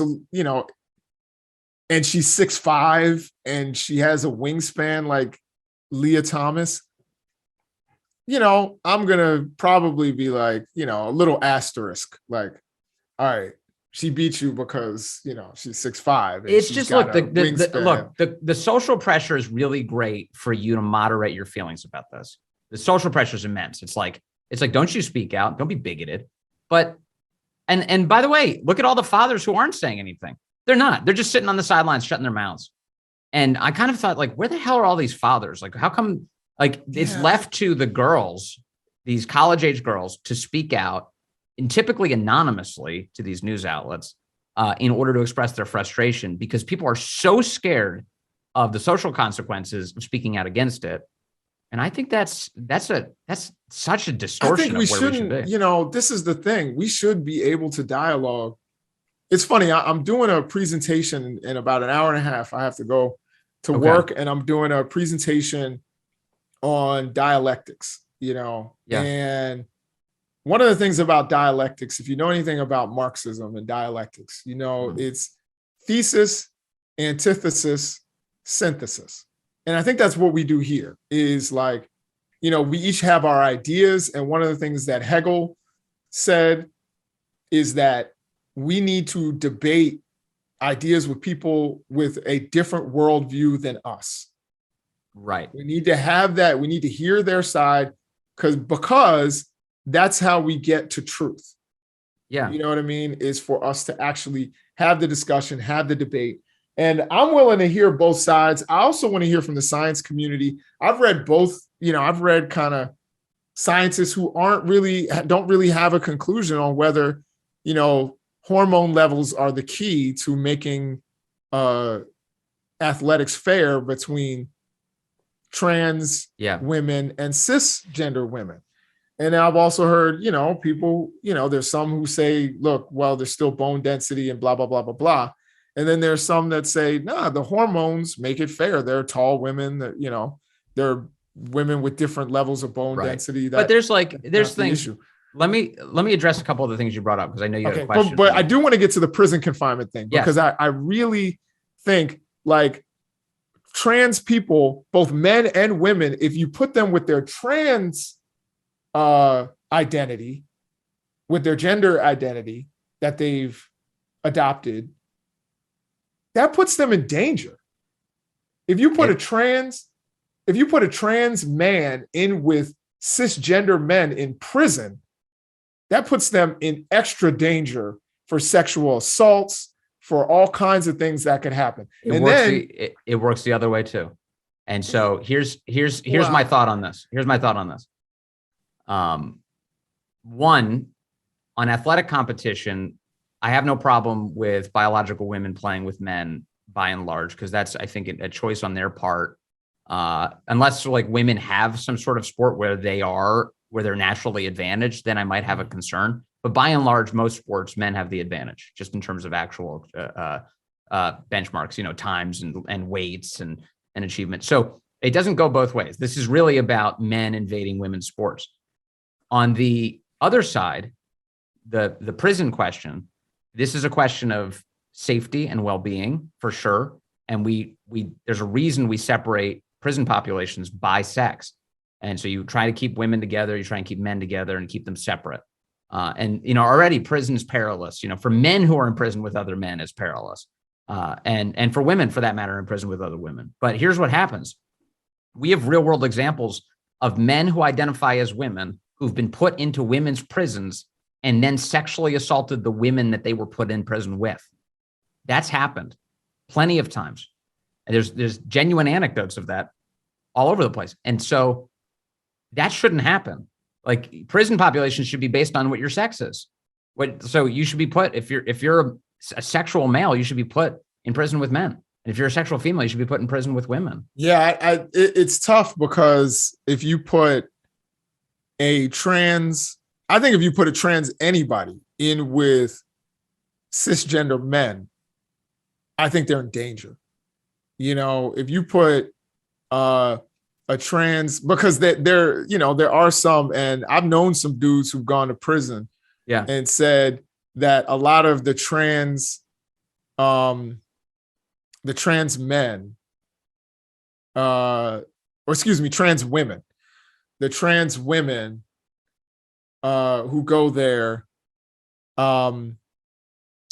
and she's 6'5" and she has a wingspan like Leah Thomas. I'm gonna probably be like, a little asterisk, like, all right, she beat you because she's 6'5". It's just look, the social pressure is really great for you to moderate your feelings about this. The social pressure is immense. It's like, don't you speak out, don't be bigoted. But and by the way, look at all the fathers who aren't saying anything. They're not. They're just sitting on the sidelines, shutting their mouths. And I kind of thought, like, where the hell are all these fathers? Like, how come? Like, it's left to the girls, these college-age girls, to speak out, and typically anonymously to these news outlets, in order to express their frustration, because people are so scared of the social consequences of speaking out against it. And I think that's such a distortion of where we should be. This is the thing. We should be able to dialogue. It's funny. I'm doing a presentation in about an hour and a half. I have to go to work, and I'm doing a presentation on dialectics, and one of the things about dialectics, if you know anything about Marxism and dialectics, it's thesis, antithesis, synthesis. And I think that's what we do here is like, we each have our ideas. And one of the things that Hegel said is that we need to debate ideas with people with a different worldview than us. Right. We need to have that. We need to hear their side because that's how we get to truth. Yeah. You know what I mean? Is for us to actually have the discussion, have the debate. And I'm willing to hear both sides. I also want to hear from the science community. I've read both, I've read kind of scientists who don't really have a conclusion on whether, hormone levels are the key to making athletics fair between trans women and cisgender women. And I've also heard, people, there's some who say, look, well, there's still bone density and blah, blah, blah, blah, blah. And then there's some that say, nah, the hormones make it fair. There are tall women that, there are women with different levels of bone density. But there's things. Let me address a couple of the things you brought up, because I know you have a question. But I do want to get to the prison confinement thing, because I really think, like, trans people, both men and women, if you put them with their trans identity, with their gender identity that they've adopted, that puts them in danger. If you put a trans man in with cisgender men in prison, that puts them in extra danger for sexual assaults, for all kinds of things that could happen. It works the other way too. And so here's my thought on this. One, on athletic competition, I have no problem with biological women playing with men by and large, because that's, I think, a choice on their part. Unless like women have some sort of sport where they're naturally advantaged, then I might have a concern. But by and large, most sports, men have the advantage, just in terms of actual benchmarks, times and weights and achievement. So it doesn't go both ways. This is really about men invading women's sports. On the other side, the prison question, this is a question of safety and well-being for sure. And we there's a reason we separate prison populations by sex. And so you try to keep women together, you try and keep men together and keep them separate. And already prison is perilous. For men who are in prison with other men, it's perilous. And for women, for that matter, in prison with other women. But here's what happens. We have real world examples of men who identify as women who've been put into women's prisons and then sexually assaulted the women that they were put in prison with. That's happened plenty of times. And there's genuine anecdotes of that all over the place. And so that shouldn't happen. Like, prison populations should be based on what your sex is. So you should be put, if you're a sexual male, you should be put in prison with men. And if you're a sexual female, you should be put in prison with women. Yeah, it's tough, because if you put a trans I think if you put a trans anybody in with cisgender men, I think they're in danger. You know, if you put a trans, because there, you know, there are some, and I've known some dudes who've gone to prison and said that a lot of the trans men, trans women, the trans women who go there,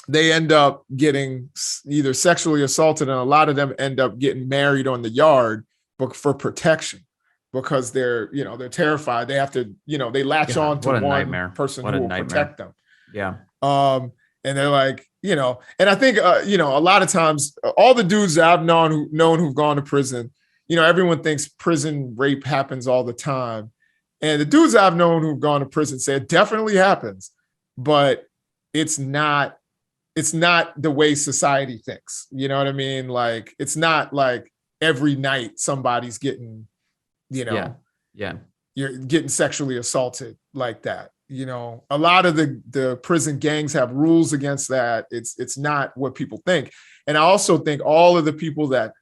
they end up getting either sexually assaulted, and a lot of them end up getting married on the yard, but for protection, because they're terrified. They have to, they latch on to one person who will protect them. Yeah. And they're like, and I think, a lot of times, all the dudes that I've known who've gone to prison, everyone thinks prison rape happens all the time. And the dudes I've known who've gone to prison say it definitely happens, but it's not the way society thinks. You know what I mean? Like, it's not like every night somebody's getting, you're getting sexually assaulted like that. A lot of the prison gangs have rules against that. It's not what people think. And I also think all of the people that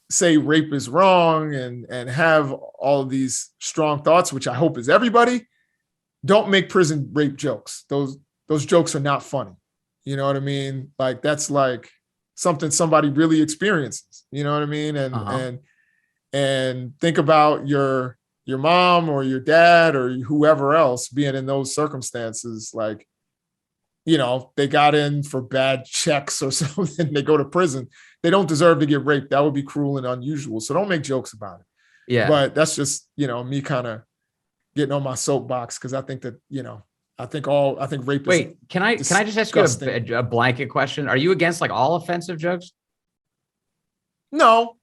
say rape is wrong and have all of these strong thoughts, which I hope is everybody, don't make prison rape jokes. Those jokes are not funny. You know what I mean? Like, that's like something somebody really experiences. You know what I mean? And think about your mom or your dad or whoever else being in those circumstances. Like, they got in for bad checks or something. They go to prison. They don't deserve to get raped. That would be cruel and unusual. So don't make jokes about it. Yeah. But that's just, me kind of getting on my soapbox, because I think that, I think rape. Wait, can I just ask you a blanket question? Are you against like all offensive jokes? No.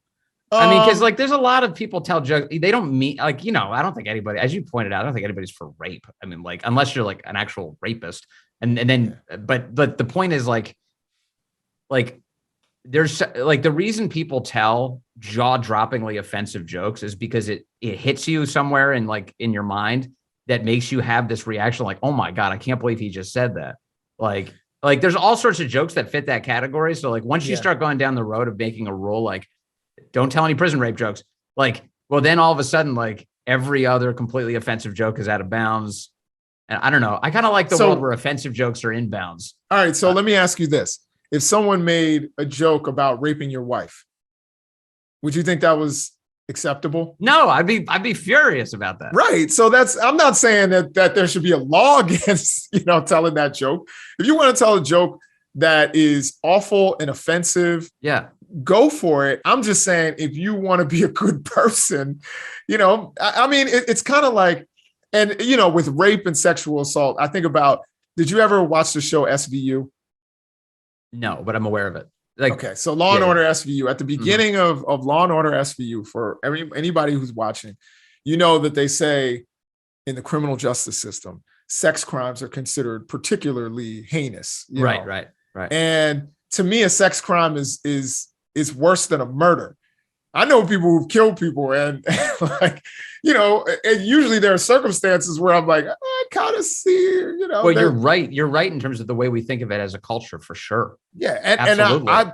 I mean, because like there's a lot of people tell jokes. They don't mean like, I don't think anybody, as you pointed out, I don't think anybody's for rape. I mean, like, unless you're like an actual rapist. And then, but the point is like there's like, the reason people tell jaw-droppingly offensive jokes is because it hits you somewhere in your mind that makes you have this reaction like, oh my God, I can't believe he just said that. Like there's all sorts of jokes that fit that category. So like once you start going down the road of making a rule, like, don't tell any prison rape jokes, like, well, then all of a sudden, like, every other completely offensive joke is out of bounds. And I don't know. I kind of like the world where offensive jokes are in bounds. All right. So let me ask you this. If someone made a joke about raping your wife, would you think that was acceptable? No, I'd be furious about that. Right. So I'm not saying that there should be a law against, telling that joke. If you want to tell a joke that is awful and offensive, go for it. I'm just saying, if you want to be a good person, I mean, it's kind of like, and, with rape and sexual assault, I think about, did you ever watch the show SVU? No, but I'm aware of it. Okay, so Law and Order SVU, at the beginning of Law and Order SVU, for anybody who's watching, that they say in the criminal justice system, sex crimes are considered particularly heinous. Right. And to me, a sex crime is worse than a murder. I know people who've killed people, and and usually there are circumstances where I'm like, I kind of see, Well, you're right. You're right in terms of the way we think of it as a culture, for sure. Yeah, and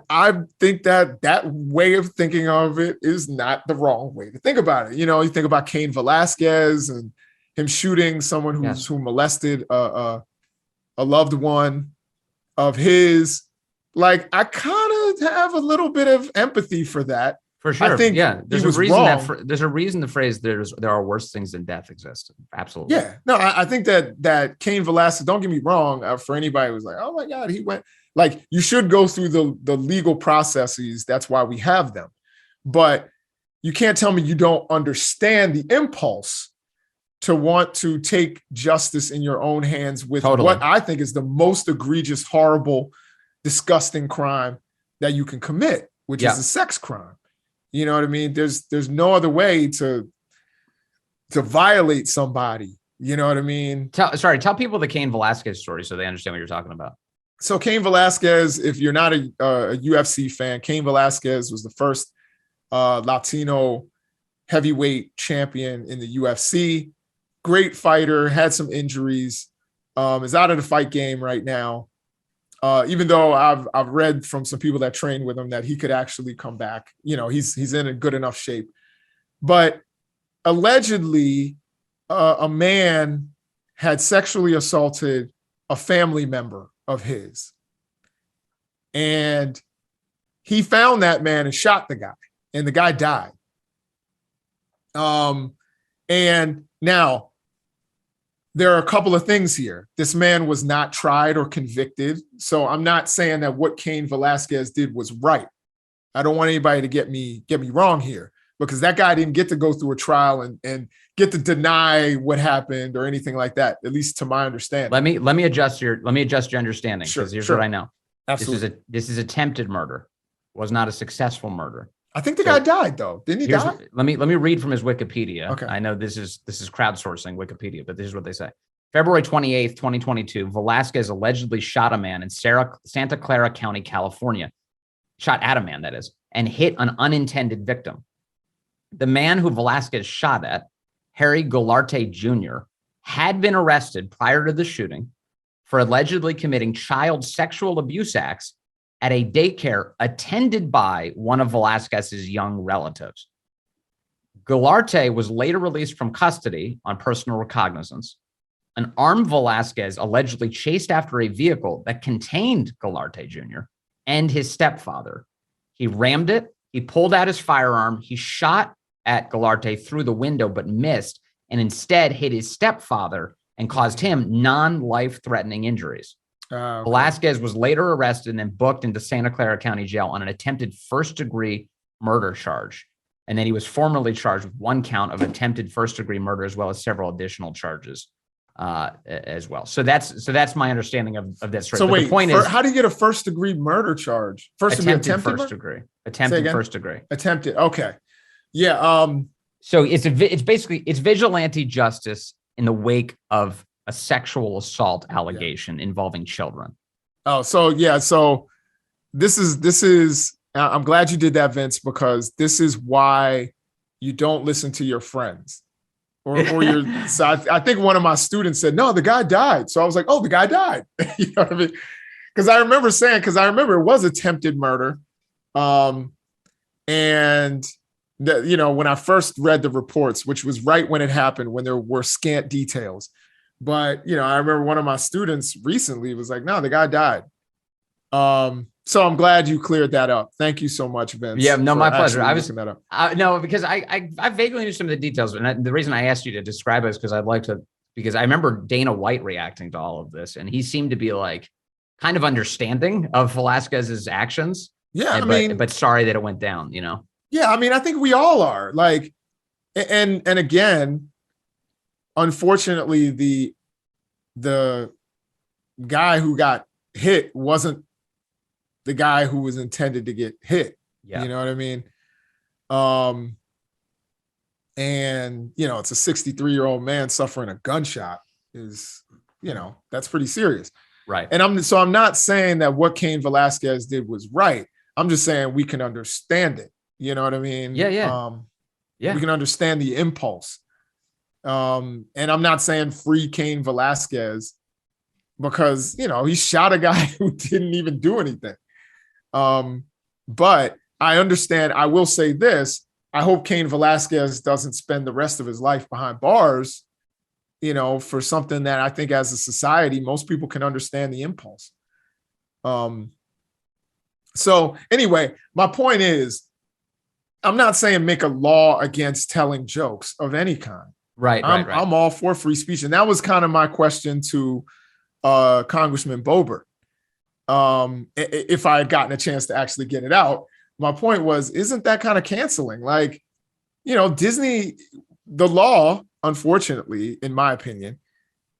I think that way of thinking of it is not the wrong way to think about it. You think about Cain Velasquez and him shooting someone who molested a loved one of his. Like, I kind of have a little bit of empathy for that. For sure. I think there's a reason there's a reason the phrase there are worse things than death exists. Absolutely. Yeah. No, I think that Cain Velasquez, don't get me wrong, for anybody who's like, oh my God, he went, like, you should go through the legal processes. That's why we have them. But you can't tell me you don't understand the impulse to want to take justice in your own hands with what I think is the most egregious, horrible, disgusting crime that you can commit, which is a sex crime. You know what I mean? There's no other way to violate somebody. You know what I mean? Tell people the Cain Velasquez story so they understand what you're talking about. So Cain Velasquez, if you're not a UFC fan, Cain Velasquez was the first Latino heavyweight champion in the UFC. Great fighter, had some injuries, is out of the fight game right now. Even though I've read from some people that train with him that he could actually come back. He's in a good enough shape. But allegedly, a man had sexually assaulted a family member of his. And he found that man and shot the guy, and the guy died. And now there are a couple of things here. This man was not tried or convicted. So I'm not saying that what Cain Velasquez did was right. I don't want anybody to get me wrong here, because that guy didn't get to go through a trial and get to deny what happened or anything like that, at least to my understanding. Let me adjust your understanding, because here's what I know. Absolutely. This is attempted murder. Was not a successful murder. I think the guy died, though. Didn't he die? Let me read from his Wikipedia. Okay. I know this is crowdsourcing Wikipedia, but this is what they say. February 28th, 2022, Velasquez allegedly shot a man in Santa Clara County, California. Shot at a man, that is, and hit an unintended victim. The man who Velasquez shot at, Harry Golarte Jr., had been arrested prior to the shooting for allegedly committing child sexual abuse acts at a daycare attended by one of Velasquez's young relatives. Golarte was later released from custody on personal recognizance. An armed Velasquez allegedly chased after a vehicle that contained Golarte Jr. and his stepfather. He rammed it. He pulled out his firearm. He shot at Golarte through the window, but missed, and instead hit his stepfather and caused him non-life-threatening injuries. Okay. Velasquez was later arrested and then booked into Santa Clara County Jail on an attempted first-degree murder charge. And then he was formally charged with one count of attempted first-degree murder, as well as several additional charges as well. So that's my understanding of that story. So but wait, the point is, how do you get a first-degree murder charge? Attempted first degree. Attempted first degree. Attempted. Okay. Yeah. So it's vigilante justice in the wake of a sexual assault allegation involving children. Oh, so yeah. So this is, I'm glad you did that, Vince, because this is why you don't listen to your friends or your, so I think one of my students said, no, the guy died. So I was like, oh, the guy died. You know what I mean? Because I remember it was attempted murder. And that, when I first read the reports, which was right when it happened, when there were scant details. But, I remember one of my students recently was like, no, the guy died. So I'm glad you cleared that up. Thank you so much, Vince. Yeah, no, my pleasure. I was looking that up. No, because I vaguely knew some of the details, and the reason I asked you to describe it is because I remember Dana White reacting to all of this, and he seemed to be like kind of understanding of Velasquez's actions. Yeah, but sorry that it went down. Yeah, I think we all are. Like, and again, unfortunately, the guy who got hit wasn't the guy who was intended to get hit. Yeah. You know what I mean? And it's a 63-year-old man suffering a gunshot is, that's pretty serious. Right. And I'm not saying that what Cain Velasquez did was right. I'm just saying we can understand it. You know what I mean? Yeah. We can understand the impulse. And I'm not saying free Cain Velasquez because, he shot a guy who didn't even do anything. But I understand. I will say this. I hope Cain Velasquez doesn't spend the rest of his life behind bars, for something that I think as a society, most people can understand the impulse. So anyway, my point is, I'm not saying make a law against telling jokes of any kind. Right. I'm all for free speech. And that was kind of my question to Congressman Boebert. If I had gotten a chance to actually get it out, my point was, isn't that kind of canceling? Like, Disney, the law, unfortunately, in my opinion,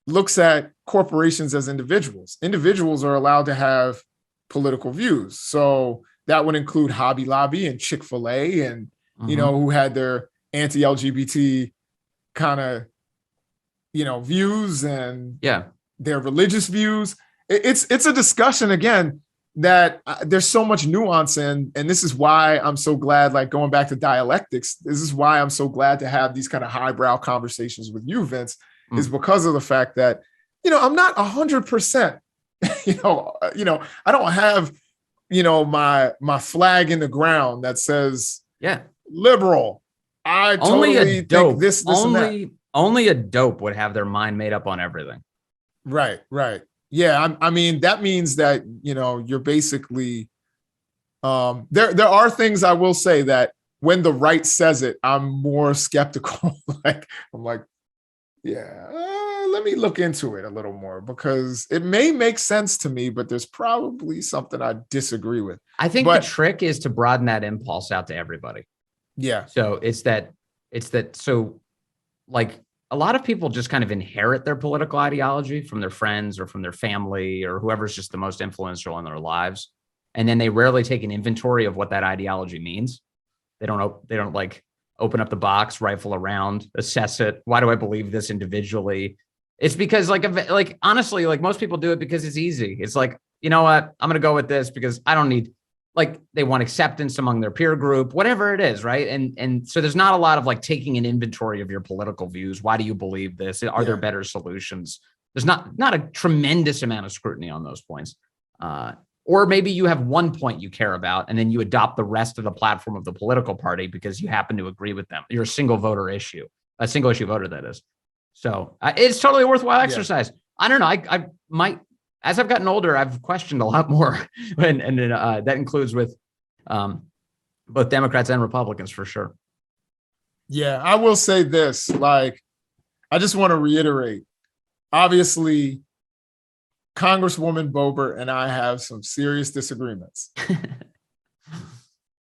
looks at corporations as individuals. Individuals are allowed to have political views. So that would include Hobby Lobby and Chick-fil-A and, who had their anti-LGBT kind of, views and their religious views. It's a discussion, again, that there's so much nuance in. And this is why I'm so glad, like going back to dialectics, this is why I'm so glad to have these kind of highbrow conversations with you, Vince, is because of the fact that I'm not 100%, I don't have, my flag in the ground that says, liberal. I totally think this and that. Only a dope would have their mind made up on everything. Right. Yeah. I mean, that means that, you're basically, there are things I will say that when the right says it, I'm more skeptical. I'm like, let me look into it a little more because it may make sense to me, but there's probably something I disagree with. I think the trick is to broaden that impulse out to everybody. Yeah. So it's that. So like a lot of people just kind of inherit their political ideology from their friends or from their family or whoever's just the most influential in their lives. And then they rarely take an inventory of what that ideology means. They don't like open up the box, rifle around, assess it. Why do I believe this individually? It's because like honestly, like most people do it because it's easy. It's like, you know what? I'm going to go with this because I don't need, like they want acceptance among their peer group, whatever it is. Right. And so there's not a lot of like taking an inventory of your political views. Why do you believe this? Are there better solutions? There's not a tremendous amount of scrutiny on those points. Or maybe you have one point you care about, and then you adopt the rest of the platform of the political party because you happen to agree with them. You're a single issue voter, that is. So it's totally a worthwhile exercise. I don't know. I might, as I've gotten older, I've questioned a lot more, and that includes with both Democrats and Republicans for sure. Yeah, I will say this. Like, I just want to reiterate. Obviously, Congresswoman Boebert and I have some serious disagreements.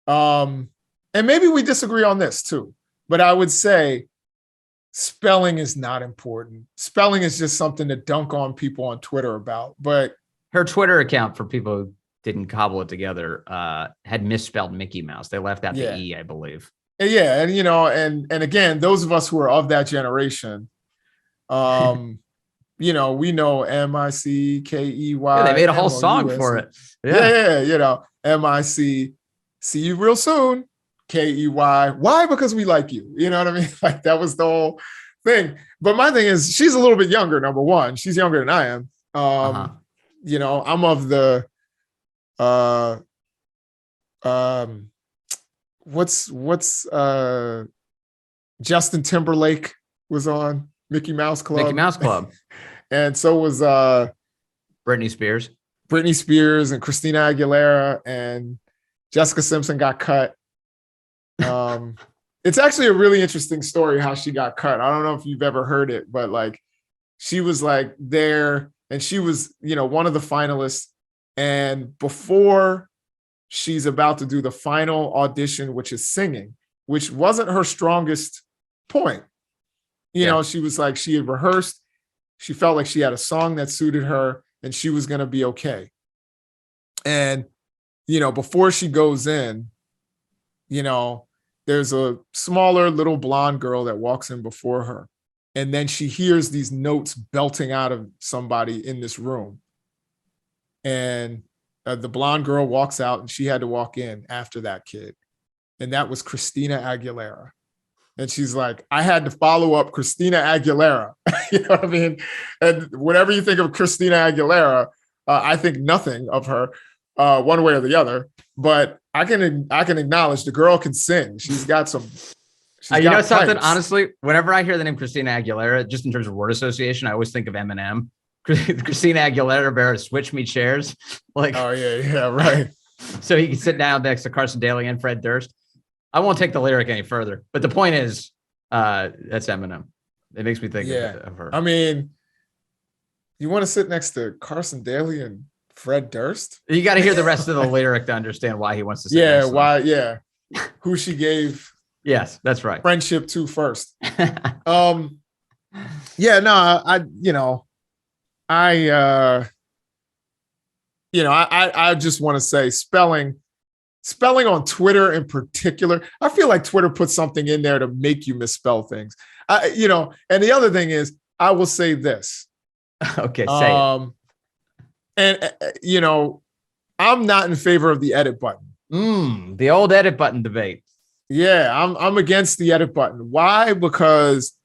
And maybe we disagree on this too, but I would say spelling is not important. Spelling is just something to dunk on people on Twitter about. But her Twitter account, for people who didn't cobble it together, had misspelled Mickey Mouse. They left out the E, I believe. Yeah, and again, those of us who are of that generation, we know MICKEY. Yeah, they made a whole song for it. Yeah, MIC, see you real soon, KEY. Why? Because we like you. You know what I mean? Like that was the whole thing. But my thing is, she's a little bit younger. Number one, she's younger than I am. I'm of the what's Justin Timberlake was on Mickey Mouse Club. And so was Britney Spears and Christina Aguilera, and Jessica Simpson got cut. It's actually a really interesting story how she got cut. I don't know if you've ever heard it, but like she was like there and she was, one of the finalists. And before she's about to do the final audition, which is singing, which wasn't her strongest point. She was like, she had rehearsed. She felt like she had a song that suited her and she was going to be okay. And, before she goes in, there's a smaller little blonde girl that walks in before her. And then she hears these notes belting out of somebody in this room. And the blonde girl walks out and she had to walk in after that kid. And that was Christina Aguilera. And she's like, I had to follow up Christina Aguilera. You know what I mean? And whenever you think of Christina Aguilera, I think nothing of her one way or the other. But I can acknowledge the girl can sing. She's got some. Something, honestly, whenever I hear the name Christina Aguilera, just in terms of word association, I always think of Eminem. Christina Aguilera better switch me chairs. Like, oh, yeah, right. So he can sit down next to Carson Daly and Fred Durst. I won't take the lyric any further, but the point is, that's Eminem. It makes me think of her. I mean, you want to sit next to Carson Daly and Fred Durst? You got to hear the rest of the lyric to understand why he wants to sit next to why? Yeah, who she gave. Yes, that's right. Friendship to first. I just want to say spelling on Twitter in particular, I feel like Twitter puts something in there to make you misspell things. And the other thing is, I will say this. Okay, say it. And I'm not in favor of the edit button. The old edit button debate. Yeah, I'm against the edit button. Why? Because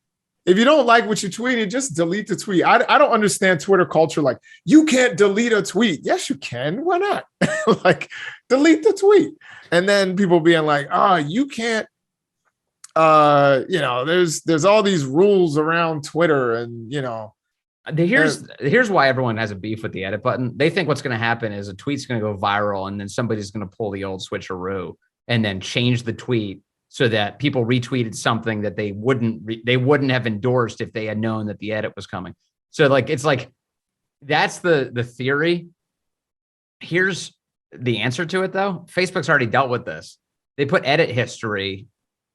if you don't like what you tweeted, just delete the tweet. I don't understand Twitter culture. Like, you can't delete a tweet. Yes, you can. Why not? Like, delete the tweet. And then people being like, you can't, there's all these rules around Twitter, and here's why everyone has a beef with the edit button. They think what's going to happen is a tweet's going to go viral, and then somebody's going to pull the old switcheroo and then change the tweet so that people retweeted something that they wouldn't have endorsed if they had known that the edit was coming. So it's like that's the theory. Here's the answer to it, though. Facebook's already dealt with this. They put edit history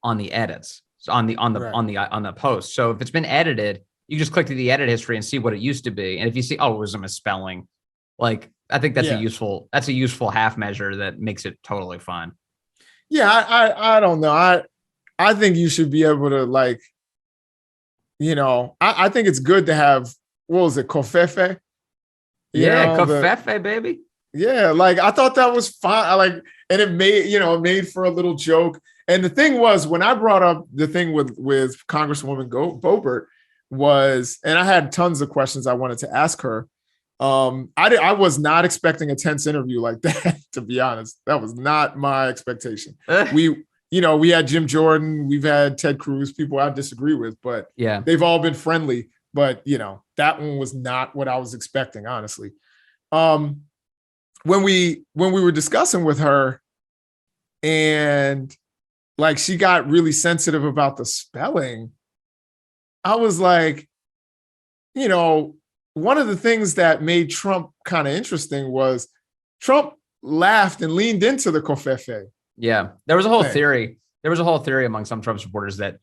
on the edits, on the post. So if it's been edited, you just click to the edit history and see what it used to be. And if you see, it was a misspelling, I think that's a useful half measure that makes it totally fine. Yeah, I don't know. I think you should be able to I think it's good to have, what was it, Covfefe? Covfefe, baby. Yeah, I thought that was fine. And it made for a little joke. And the thing was, when I brought up the thing with Congresswoman Boebert and I had tons of questions I wanted to ask her. I was not expecting a tense interview like that, to be honest. That was not my expectation. We had Jim Jordan, we've had Ted Cruz, people I disagree with, but yeah, they've all been friendly. But that one was not what I was expecting, honestly. When we were discussing with her, and she got really sensitive about the spelling, I was like, one of the things that made Trump kind of interesting was Trump laughed and leaned into the Covfefe. Yeah, there was a whole theory. There was a whole theory among some Trump supporters that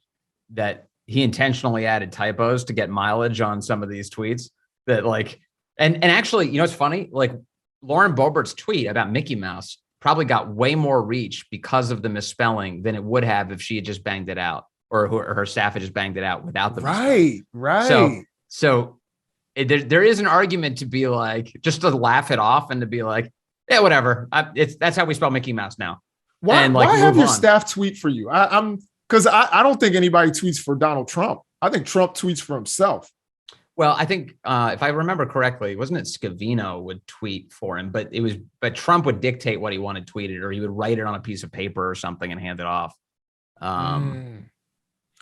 he intentionally added typos to get mileage on some of these tweets. That and actually, it's funny. Lauren Boebert's tweet about Mickey Mouse probably got way more reach because of the misspelling than it would have if she had just banged it out, or her staff had just banged it out without the misspelling. Right. So there is an argument to be just to laugh it off and to be yeah, whatever. That's how we spell Mickey Mouse now. Why and have your staff tweet for you? Because I don't think anybody tweets for Donald Trump. I think Trump tweets for himself. Well, I think if I remember correctly, wasn't it Scavino would tweet for him, but Trump would dictate what he wanted tweeted, or he would write it on a piece of paper or something and hand it off.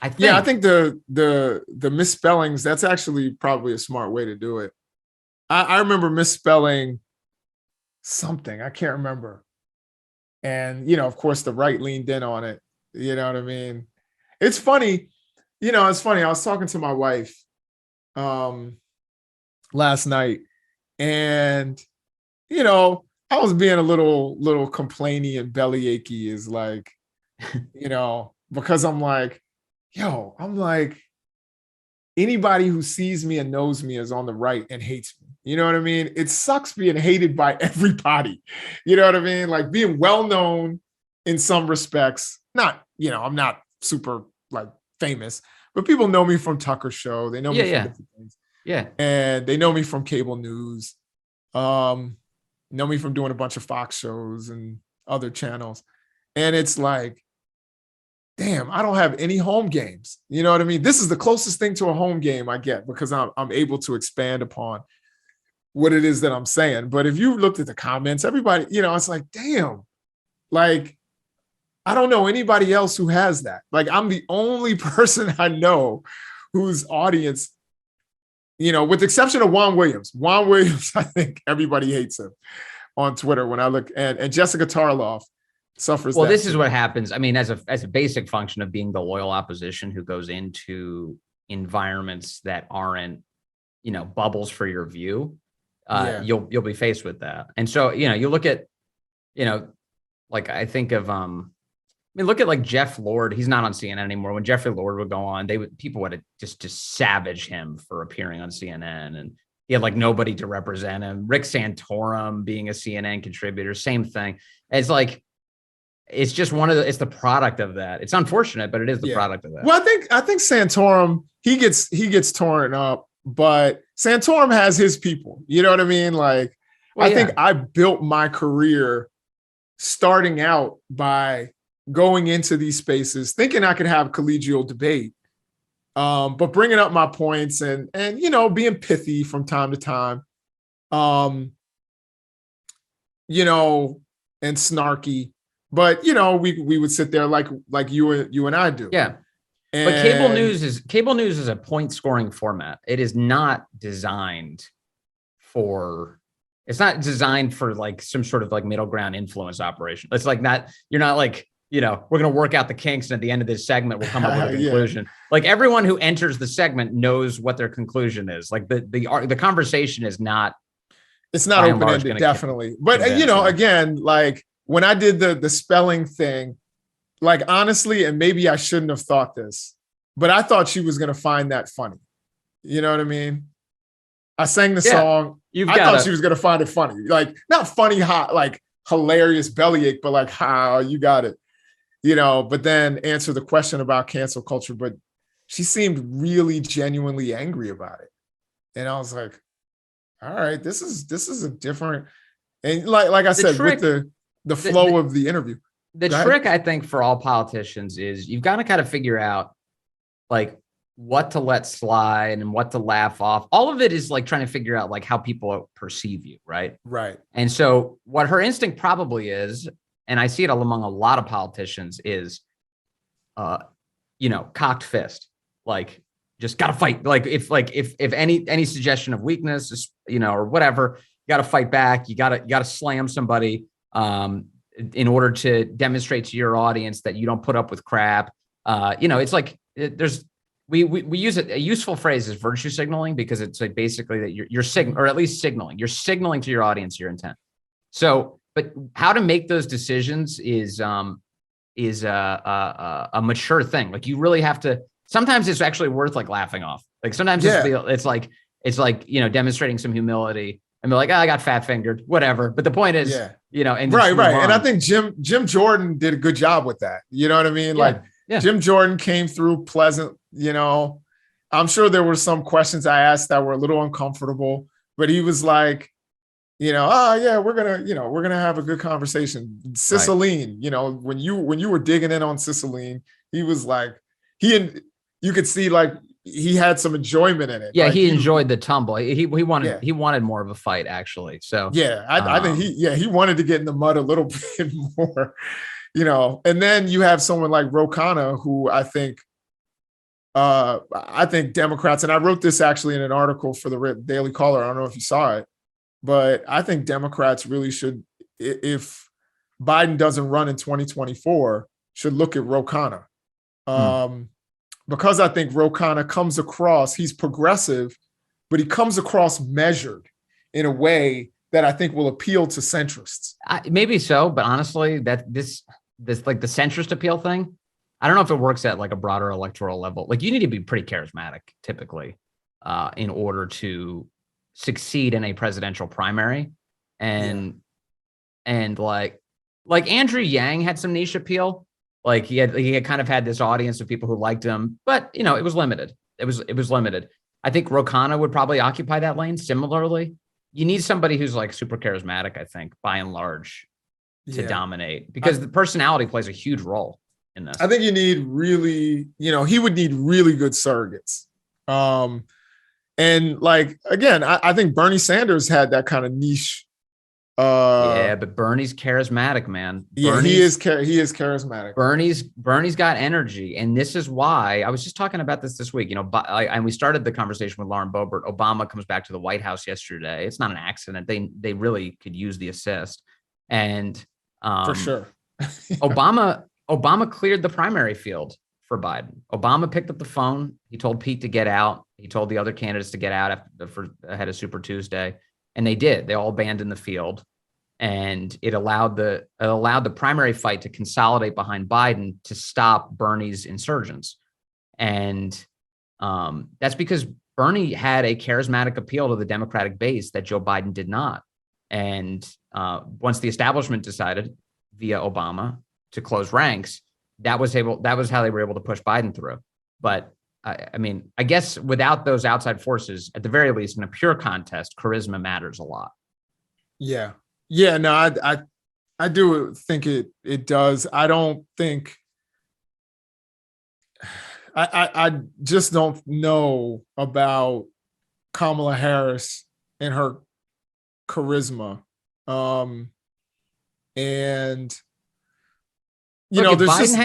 I think the misspellings, that's actually probably a smart way to do it. I remember misspelling something. I can't remember. And, of course, the right leaned in on it. You know what I mean? It's funny. It's funny. I was talking to my wife last night, and, I was being a little complainy and bellyachy because I'm anybody who sees me and knows me is on the right and hates me. You know what I mean? It sucks being hated by everybody. You know what I mean? Being well-known in some respects, not, I'm not super famous, but people know me from Tucker's show. They know me from different things. Yeah. And they know me from cable news. Know me from doing a bunch of Fox shows and other channels. And it's damn, I don't have any home games. You know what I mean? This is the closest thing to a home game I get, because I'm able to expand upon what it is that I'm saying. But if you looked at the comments, everybody, it's damn, I don't know anybody else who has that. I'm the only person I know whose audience, with the exception of Juan Williams. Juan Williams, I think everybody hates him on Twitter when I look, and Jessica Tarloff suffers. Well, this is what happens. I mean, as a basic function of being the loyal opposition who goes into environments that aren't, bubbles for your view, you'll be faced with that. And so, you look at, I think of, look at Jeff Lord. He's not on CNN anymore. When Jeffrey Lord would go on, people would just savage him for appearing on CNN, and he had nobody to represent him. Rick Santorum being a CNN contributor, same thing. It's just it's the product of that. It's unfortunate, but it is the product of that. Well, I think Santorum, he gets torn up, but Santorum has his people. You know what I mean? I think I built my career starting out by going into these spaces thinking I could have collegial debate But bringing up my points and being pithy from time to time, and snarky. But we would sit there like you and I do. Yeah. But cable news is a point scoring format. It is not designed for like some sort of like middle ground influence operation. It's like you're not like, we're going to work out the kinks, and at the end of this segment, we'll come up with a conclusion. Like everyone who enters the segment knows what their conclusion is. Like the conversation is not. It's not open-ended, definitely. But again, like when I did the spelling thing, like honestly, and maybe I shouldn't have thought this, but I thought she was going to find that funny. You know what I mean? I sang the song. I thought she was going to find it funny, like not funny, hot, like hilarious bellyache, but like how you got it. But then answer the question about cancel culture. But she seemed really genuinely angry about it. And I was like, all right, this is a different, and like I said, with the flow of the interview. The trick, I think, for all politicians is you've got to kind of figure out like what to let slide and what to laugh off. All of it is like trying to figure out like how people perceive you. Right. Right. And so what her instinct probably is, and I see it among a lot of politicians, is, cocked fist, like just got to fight. Like if any suggestion of weakness is, or whatever, you got to fight back. You got to slam somebody in order to demonstrate to your audience that you don't put up with crap. It's like we use it. A useful phrase is virtue signaling, because it's like basically that you're signaling. You're signaling to your audience your intent. So, but how to make those decisions is a mature thing. Like you really have to. Sometimes it's actually worth like laughing off. Like sometimes it's like demonstrating some humility and be like, I got fat fingered, whatever. But the point is, and right. And I think Jim Jordan did a good job with that. You know what I mean? Jim Jordan came through pleasant. I'm sure there were some questions I asked that were a little uncomfortable, but he was like, we're gonna have a good conversation. Cicilline, when you were digging in on Cicilline, he was like, you could see like he had some enjoyment in it. Yeah, like, he enjoyed the tumble. He wanted more of a fight, actually. So I think he wanted to get in the mud a little bit more, And then you have someone like Ro Khanna, who I think Democrats, and I wrote this actually in an article for the Daily Caller. I don't know if you saw it, but I think Democrats really should, if Biden doesn't run in 2024, should look at Ro Khanna. Because I think Ro Khanna comes across, he's progressive, but he comes across measured in a way that I think will appeal to centrists. Maybe so, but honestly, that this like the centrist appeal thing, I don't know if it works at like a broader electoral level. Like you need to be pretty charismatic typically in order to succeed in a presidential primary. And like Andrew Yang had some niche appeal. Like he had kind of had this audience of people who liked him, but it was limited. It was limited. I think Ro Khanna would probably occupy that lane. Similarly, you need somebody who's like super charismatic, I think, by and large, to dominate, because the personality plays a huge role in this. I think you need really, he would need really good surrogates. And like, again, I think Bernie Sanders had that kind of niche. But Bernie's charismatic, man. He is charismatic. Bernie's got energy, and this is why I was just talking about this week. And we started the conversation with Lauren Boebert. Obama comes back to the White House yesterday. It's not an accident. They really could use the assist, and for sure, Obama cleared the primary field for Biden. Obama picked up the phone. He told Pete to get out. He told the other candidates to get out ahead of Super Tuesday. And they did. They all abandoned the field, and it allowed the primary fight to consolidate behind Biden to stop Bernie's insurgents. And that's because Bernie had a charismatic appeal to the Democratic base that Joe Biden did not. And once the establishment decided via Obama to close ranks, that was how they were able to push Biden through. But I mean, I guess without those outside forces, at the very least, in a pure contest, charisma matters a lot. Yeah. No, I do think it does. I don't think. I just don't know about Kamala Harris and her charisma. And Look, if there's Biden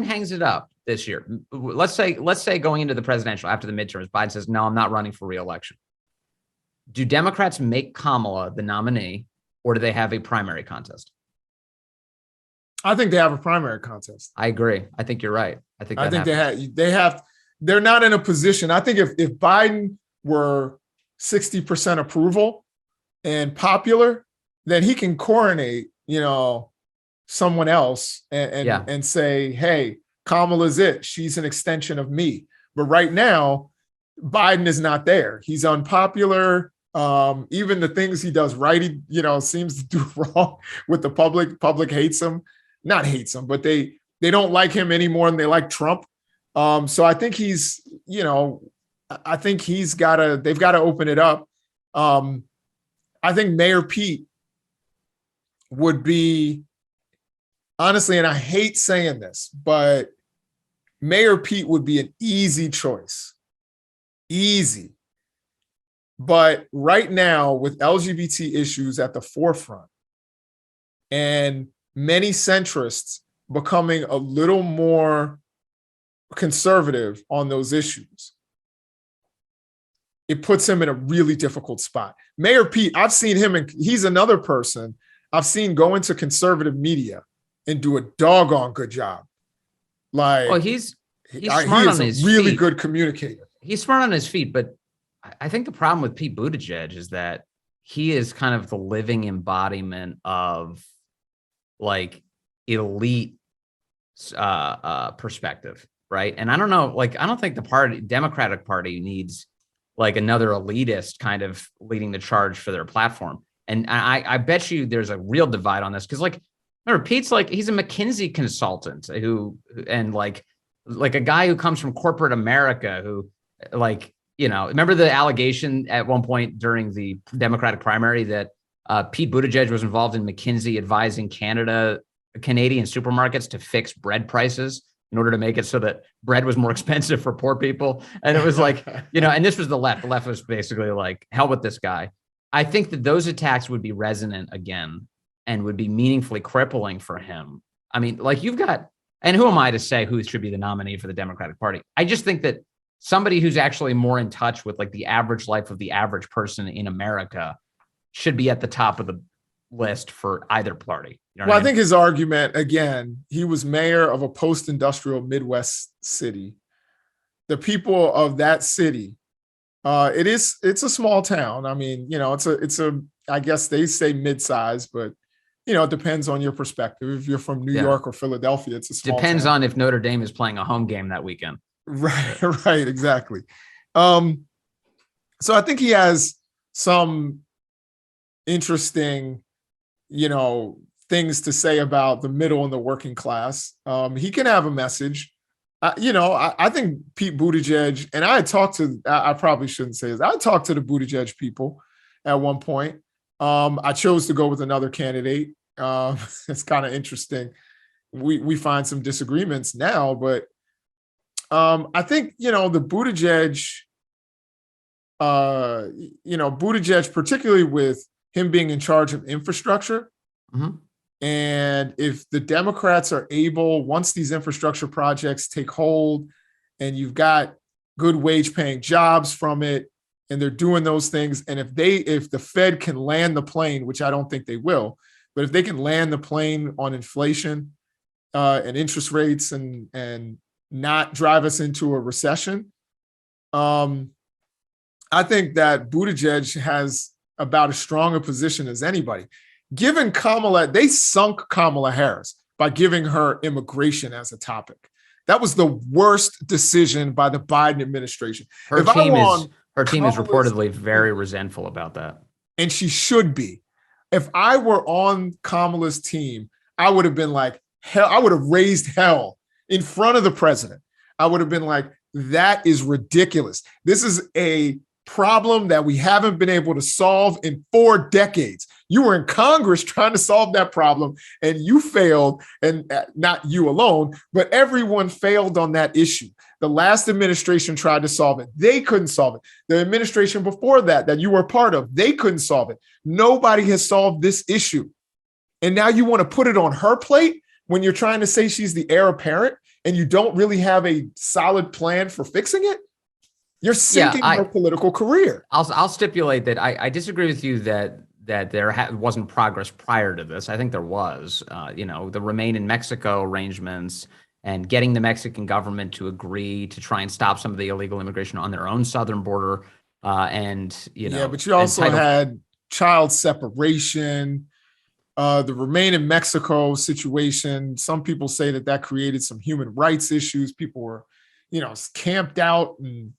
hangs it up this year, let's say going into the presidential after the midterms, Biden says, no, I'm not running for re-election. Do Democrats make Kamala the nominee, or do they have a primary contest? I think they have a primary contest. I agree. I think you're right. I think they have. They're not in a position. I think if Biden were 60% approval and popular, then he can coronate, someone else and say, hey, Kamala's it. She's an extension of me. But right now, Biden is not there. He's unpopular. Even the things he does right, he, seems to do wrong with the public. Public hates him. Not hates him, but they don't like him any more than they like Trump. So I think they've got to open it up. I think Mayor Pete would be, honestly, and I hate saying this, but Mayor Pete would be an easy choice. Easy. But right now, with LGBT issues at the forefront and many centrists becoming a little more conservative on those issues, it puts him in a really difficult spot. Mayor Pete, I've seen him, and he's another person I've seen go into conservative media and do a doggone good job. Like, well, he's smart on his feet. Really good communicator. He's smart on his feet, but I think the problem with Pete Buttigieg is that he is kind of the living embodiment of like elite perspective, right? And I don't know, I don't think the Democratic Party needs like another elitist kind of leading the charge for their platform. And I bet you there's a real divide on this because, remember, Pete's he's a McKinsey consultant and a guy who comes from corporate America who, remember the allegation at one point during the Democratic primary that Pete Buttigieg was involved in McKinsey advising Canadian supermarkets to fix bread prices in order to make it so that bread was more expensive for poor people. And it was and this was the left. The left was basically like, hell with this guy. I think that those attacks would be resonant again and would be meaningfully crippling for him. I mean, you've got, and who am I to say who should be the nominee for the Democratic Party? I just think that somebody who's actually more in touch with the average life of the average person in America should be at the top of the list for either party. I think his argument, again, he was mayor of a post-industrial Midwest city. The people of that city, it's a small town. I mean, it's a, I guess they say mid-size, but it depends on your perspective. If you're from New York or Philadelphia, it's a small Depends town. on if Notre Dame is playing a home game that weekend. Right, exactly. So I think he has some interesting, things to say about the middle and the working class. He can have a message. I think Pete Buttigieg, and I probably shouldn't say this. I talked to the Buttigieg people at one point. I chose to go with another candidate. It's kind of interesting. We find some disagreements now, but I think, the Buttigieg, particularly with him being in charge of infrastructure. Mm-hmm. And if the Democrats are able, once these infrastructure projects take hold and you've got good wage paying jobs from it, and they're doing those things. And if the Fed can land the plane, which I don't think they will, but if they can land the plane on inflation and interest rates and not drive us into a recession, I think that Buttigieg has about as strong a position as anybody. Given Kamala, they sunk Kamala Harris by giving her immigration as a topic. That was the worst decision by the Biden administration. Her team is reportedly very resentful about that. And she should be. If I were on Kamala's team, I would have been like, hell, I would have raised hell in front of the president. I would have been like, that is ridiculous. This is a problem that we haven't been able to solve in 4 decades. You were in Congress trying to solve that problem and you failed, and not you alone, but everyone failed on that issue. The last administration tried to solve it. They couldn't solve it. The administration before that you were part of, they couldn't solve it. Nobody has solved this issue. And now you want to put it on her plate when you're trying to say she's the heir apparent and you don't really have a solid plan for fixing it? You're sinking her political career. I'll stipulate that I disagree with you that there wasn't progress prior to this. I think there was, the Remain in Mexico arrangements and getting the Mexican government to agree to try and stop some of the illegal immigration on their own southern border. But you also had child separation, the Remain in Mexico situation. Some people say that created some human rights issues. People were, camped out and,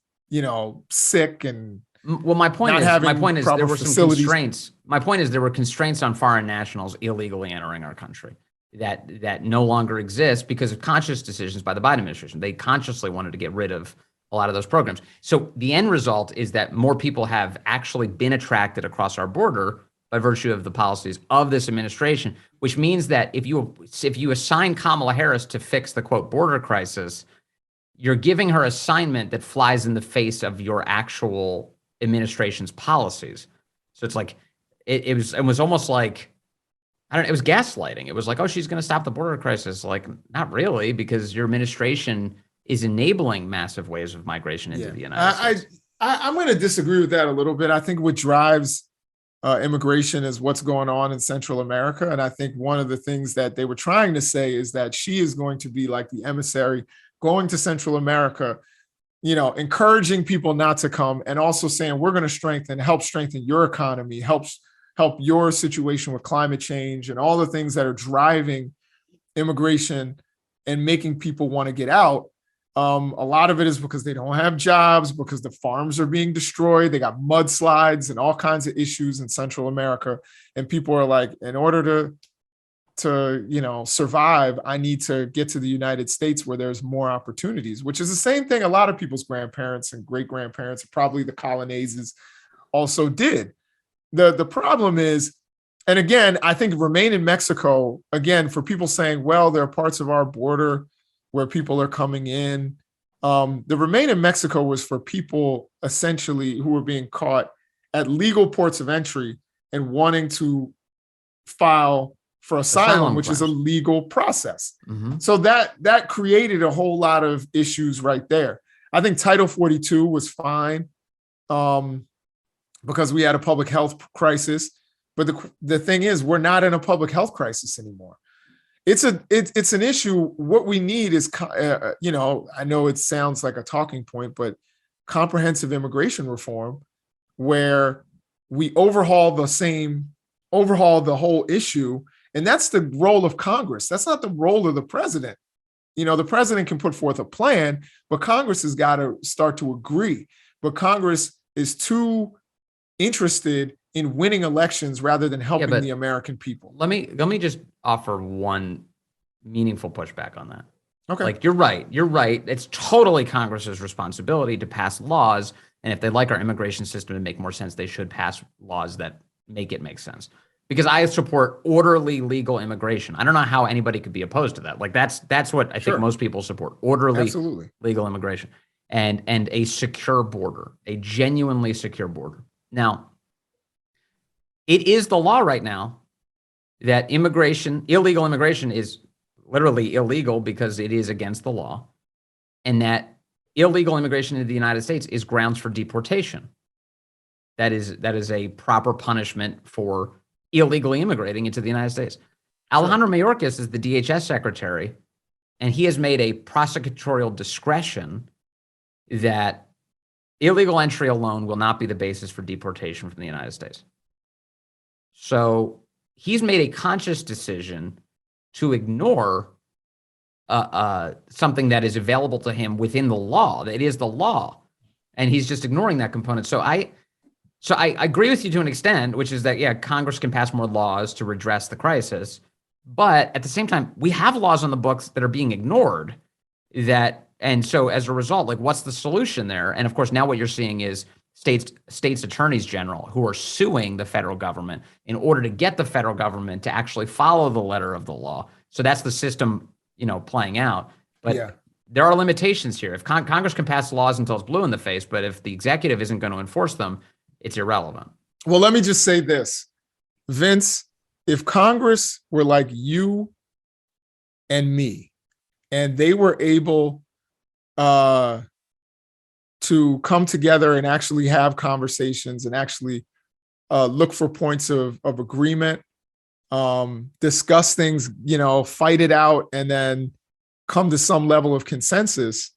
sick and my point is there were some constraints. My point is there were constraints on foreign nationals illegally entering our country that no longer exist because of conscious decisions by the Biden administration. They consciously wanted to get rid of a lot of those programs. So the end result is that more people have actually been attracted across our border by virtue of the policies of this administration, which means that if you assign Kamala Harris to fix the quote border crisis, you're giving her assignment that flies in the face of your actual administration's policies. So it's like it was almost like, I don't know, it was gaslighting. It was like, oh, she's going to stop the border crisis. Like, not really, because your administration is enabling massive waves of migration into the United States. I'm going to disagree with that a little bit. I think what drives immigration is what's going on in Central America. And I think one of the things that they were trying to say is that she is going to be like the emissary going to Central America, encouraging people not to come, and also saying we're going to help strengthen your economy, help your situation with climate change and all the things that are driving immigration and making people want to get out. A lot of it is because they don't have jobs, because the farms are being destroyed. They got mudslides and all kinds of issues in Central America. And people are like, in order to survive, I need to get to the United States where there's more opportunities, which is the same thing a lot of people's grandparents and great grandparents, probably the Colonnaises, also did. The problem is, and again, I think Remain in Mexico, again, for people saying, well, there are parts of our border where people are coming in. The Remain in Mexico was for people essentially who were being caught at legal ports of entry and wanting to file for asylum, which is a legal process. Mm-hmm. So that created a whole lot of issues right there. I think Title 42 was fine because we had a public health crisis. But the thing is, we're not in a public health crisis anymore. It's an issue. What we need is, I know it sounds like a talking point, but comprehensive immigration reform, where we overhaul the whole issue. And that's the role of Congress. That's not the role of the president. The president can put forth a plan, but Congress has got to start to agree. But Congress is too interested in winning elections rather than helping the American people. Let me just offer one meaningful pushback on that. Okay. Like, you're right. It's totally Congress's responsibility to pass laws. And if they like our immigration system to make more sense, they should pass laws that make it make sense. Because I support orderly legal immigration. I don't know how anybody could be opposed to that. Like, that's what I think most people support. Orderly legal immigration and a secure border, a genuinely secure border. Now, it is the law right now that illegal immigration is literally illegal because it is against the law, and that illegal immigration into the United States is grounds for deportation. That is a proper punishment for illegally immigrating into the United States. Alejandro Mayorkas is the DHS secretary, and he has made a prosecutorial discretion that illegal entry alone will not be the basis for deportation from the United States. So he's made a conscious decision to ignore something that is available to him within the law. It is the law, and he's just ignoring that component. So I agree with you to an extent, which is that, Congress can pass more laws to redress the crisis. But at the same time, we have laws on the books that are being ignored. And so as a result, like, what's the solution there? And of course, now what you're seeing is states attorneys general who are suing the federal government in order to get the federal government to actually follow the letter of the law. So that's the system, playing out. But there are limitations here. If Congress can pass laws until it's blue in the face, but if the executive isn't going to enforce them, it's irrelevant. Well, let me just say this, Vince, if Congress were like you and me, and they were able to come together and actually have conversations and actually look for points of agreement, discuss things, fight it out, and then come to some level of consensus,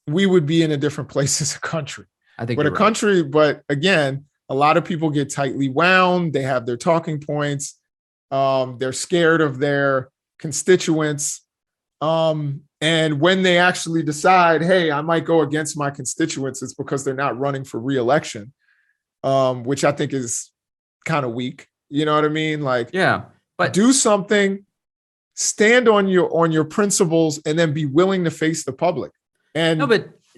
we would be in a different place as a country. I think but again, a lot of people get tightly wound. They have their talking points. They're scared of their constituents. And when they actually decide, hey, I might go against my constituents, it's because they're not running for reelection, which I think is kind of weak. You know what I mean? But do something, stand on your principles, and then be willing to face the public. And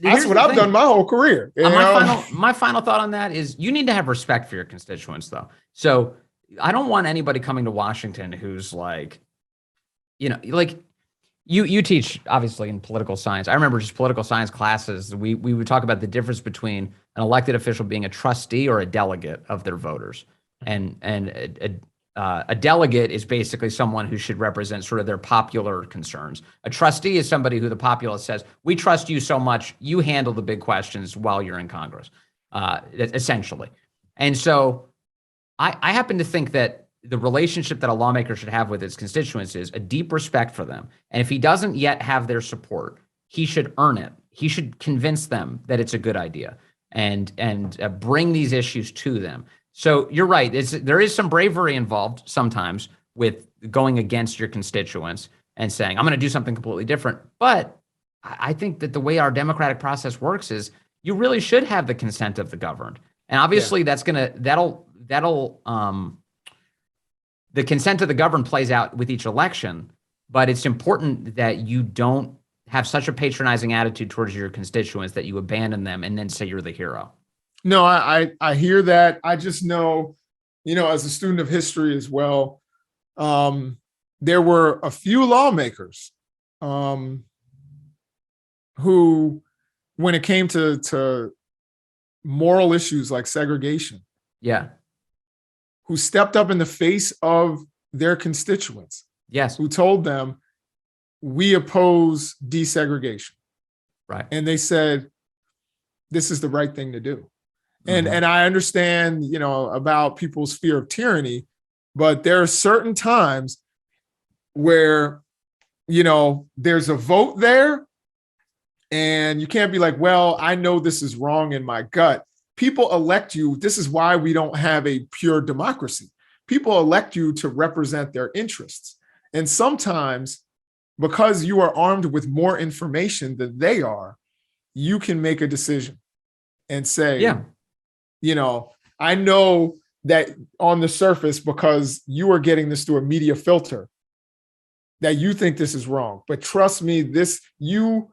that's what I've done my whole career. My final thought on that is you need to have respect for your constituents, though. So I don't want anybody coming to Washington who's you teach obviously in political science. I remember just political science classes. We would talk about the difference between an elected official being a trustee or a delegate of their voters. And a delegate is basically someone who should represent sort of their popular concerns. A trustee is somebody who the populace says, we trust you so much, you handle the big questions while you're in Congress, essentially. And so I happen to think that the relationship that a lawmaker should have with his constituents is a deep respect for them. And if he doesn't yet have their support, he should earn it. He should convince them that it's a good idea and bring these issues to them. So you're right. There is some bravery involved sometimes with going against your constituents and saying, I'm going to do something completely different. But I think that the way our democratic process works is you really should have the consent of the governed. And obviously the consent of the governed plays out with each election, but it's important that you don't have such a patronizing attitude towards your constituents that you abandon them and then say you're the hero. No, I hear that. I just know, as a student of history as well, there were a few lawmakers who, when it came to moral issues like segregation, who stepped up in the face of their constituents. Yes. Who told them, we oppose desegregation. Right. And they said, this is the right thing to do. And I understand, about people's fear of tyranny, but there are certain times where, there's a vote there and you can't be like, well, I know this is wrong in my gut. People elect you. This is why we don't have a pure democracy. People elect you to represent their interests. And sometimes, because you are armed with more information than they are, you can make a decision and say, I know that on the surface, because you are getting this through a media filter, that you think this is wrong. But trust me, you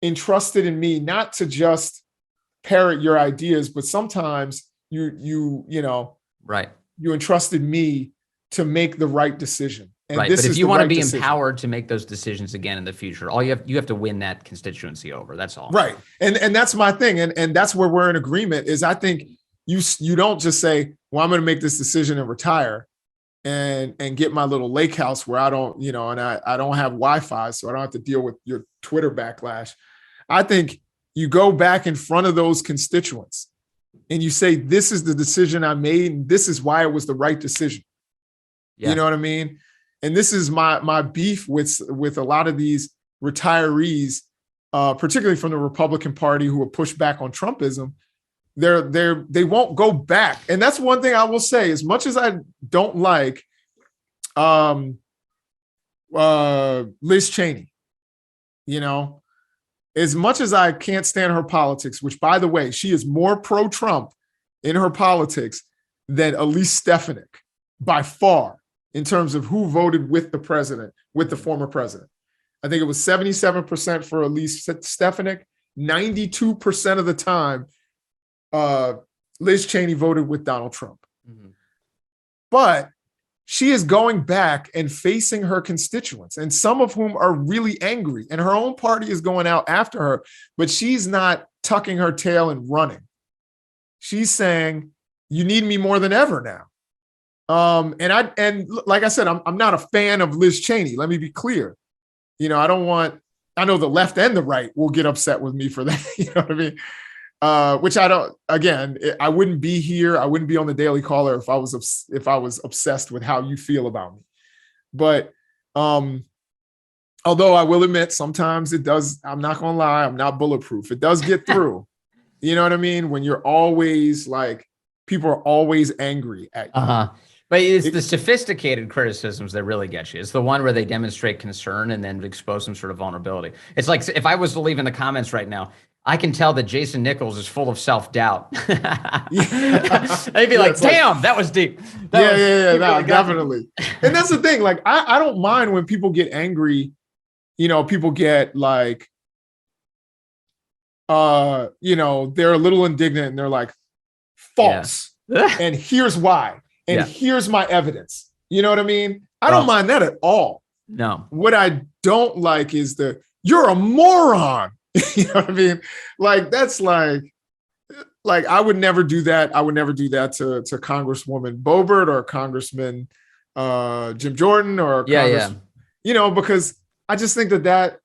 entrusted in me not to just parrot your ideas, but sometimes you entrusted me to make the right decision. And right. But if you want to be empowered to make those decisions again in the future, you have to win that constituency over. That's all. Right. And that's my thing. And that's where we're in agreement is I think you don't just say, well, I'm going to make this decision and retire and get my little lake house where I don't, and I don't have Wi-Fi, so I don't have to deal with your Twitter backlash. I think you go back in front of those constituents and you say, this is the decision I made. And this is why it was the right decision. Yeah. You know what I mean? And this is my beef with a lot of these retirees, particularly from the Republican Party who have pushed back on Trumpism. They won't go back. And that's one thing I will say, as much as I don't like Liz Cheney, as much as I can't stand her politics, which, by the way, she is more pro-Trump in her politics than Elise Stefanik by far in terms of who voted with the former president. I think it was 77% for Elise Stefanik. 92% of the time, Liz Cheney voted with Donald Trump. Mm-hmm. But she is going back and facing her constituents, and some of whom are really angry, and her own party is going out after her, but she's not tucking her tail and running. She's saying, you need me more than ever now. And like I said, I'm not a fan of Liz Cheney. Let me be clear. I know the left and the right will get upset with me for that. You know what I mean? Which I don't, again, I wouldn't be here. I wouldn't be on the Daily Caller if I was obsessed with how you feel about me. But although I will admit, sometimes it does, I'm not going to lie, I'm not bulletproof. It does get through. You know what I mean? When you're always like, people are always angry at you. Uh-huh. But it's the sophisticated criticisms that really get you. It's the one where they demonstrate concern and then expose some sort of vulnerability. It's like, if I was to leave in the comments right now, I can tell that Jason Nichols is full of self-doubt. They'd be like, damn, that was deep. Definitely. And that's the thing. Like, I don't mind when people get angry. People get like, they're a little indignant and they're like, false. Yeah. And here's why. And here's my evidence. You know what I mean? I don't mind that at all. No. What I don't like is you're a moron. You know what I mean? Like, that's like I would never do that. I would never do that to Congresswoman Boebert or Congressman Jim Jordan or because I just think that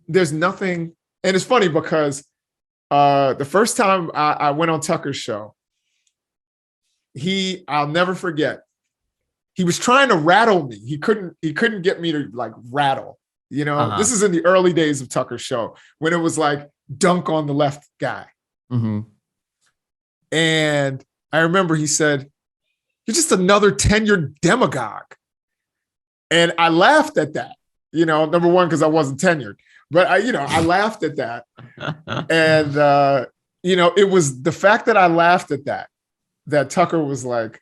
there's nothing. And it's funny because the first time I went on Tucker's show, I'll never forget. He was trying to rattle me. He couldn't get me to like rattle. This is in the early days of Tucker's show when it was like dunk on the left guy. Mm-hmm. And I remember he said, "You're just another tenured demagogue." And I laughed at that, number one, because I wasn't tenured, but I laughed at that. And, it was the fact that I laughed at that Tucker was like,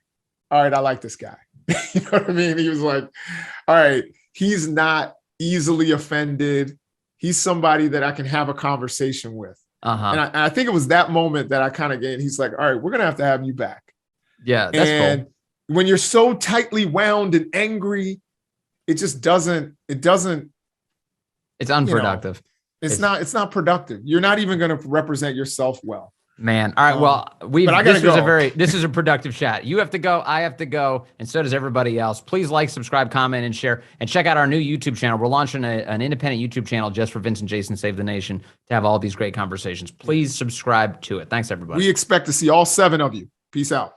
all right, I like this guy. You know what I mean? He was like, all right, he's not easily offended. He's somebody that I can have a conversation with. And I think it was that moment that I kind of gained. He's like, all right, we're going to have you back. Yeah, that's cool. When you're so tightly wound and angry, it just doesn't, it's unproductive. It's not productive. You're not even going to represent yourself well. Man. All right. Well, this is a productive chat. You have to go. I have to go. And so does everybody else. Please like, subscribe, comment, and share, and check out our new YouTube channel. We're launching an independent YouTube channel just for Vince and Jason Save the Nation to have all these great conversations. Please subscribe to it. Thanks, everybody. We expect to see all 7 of you. Peace out.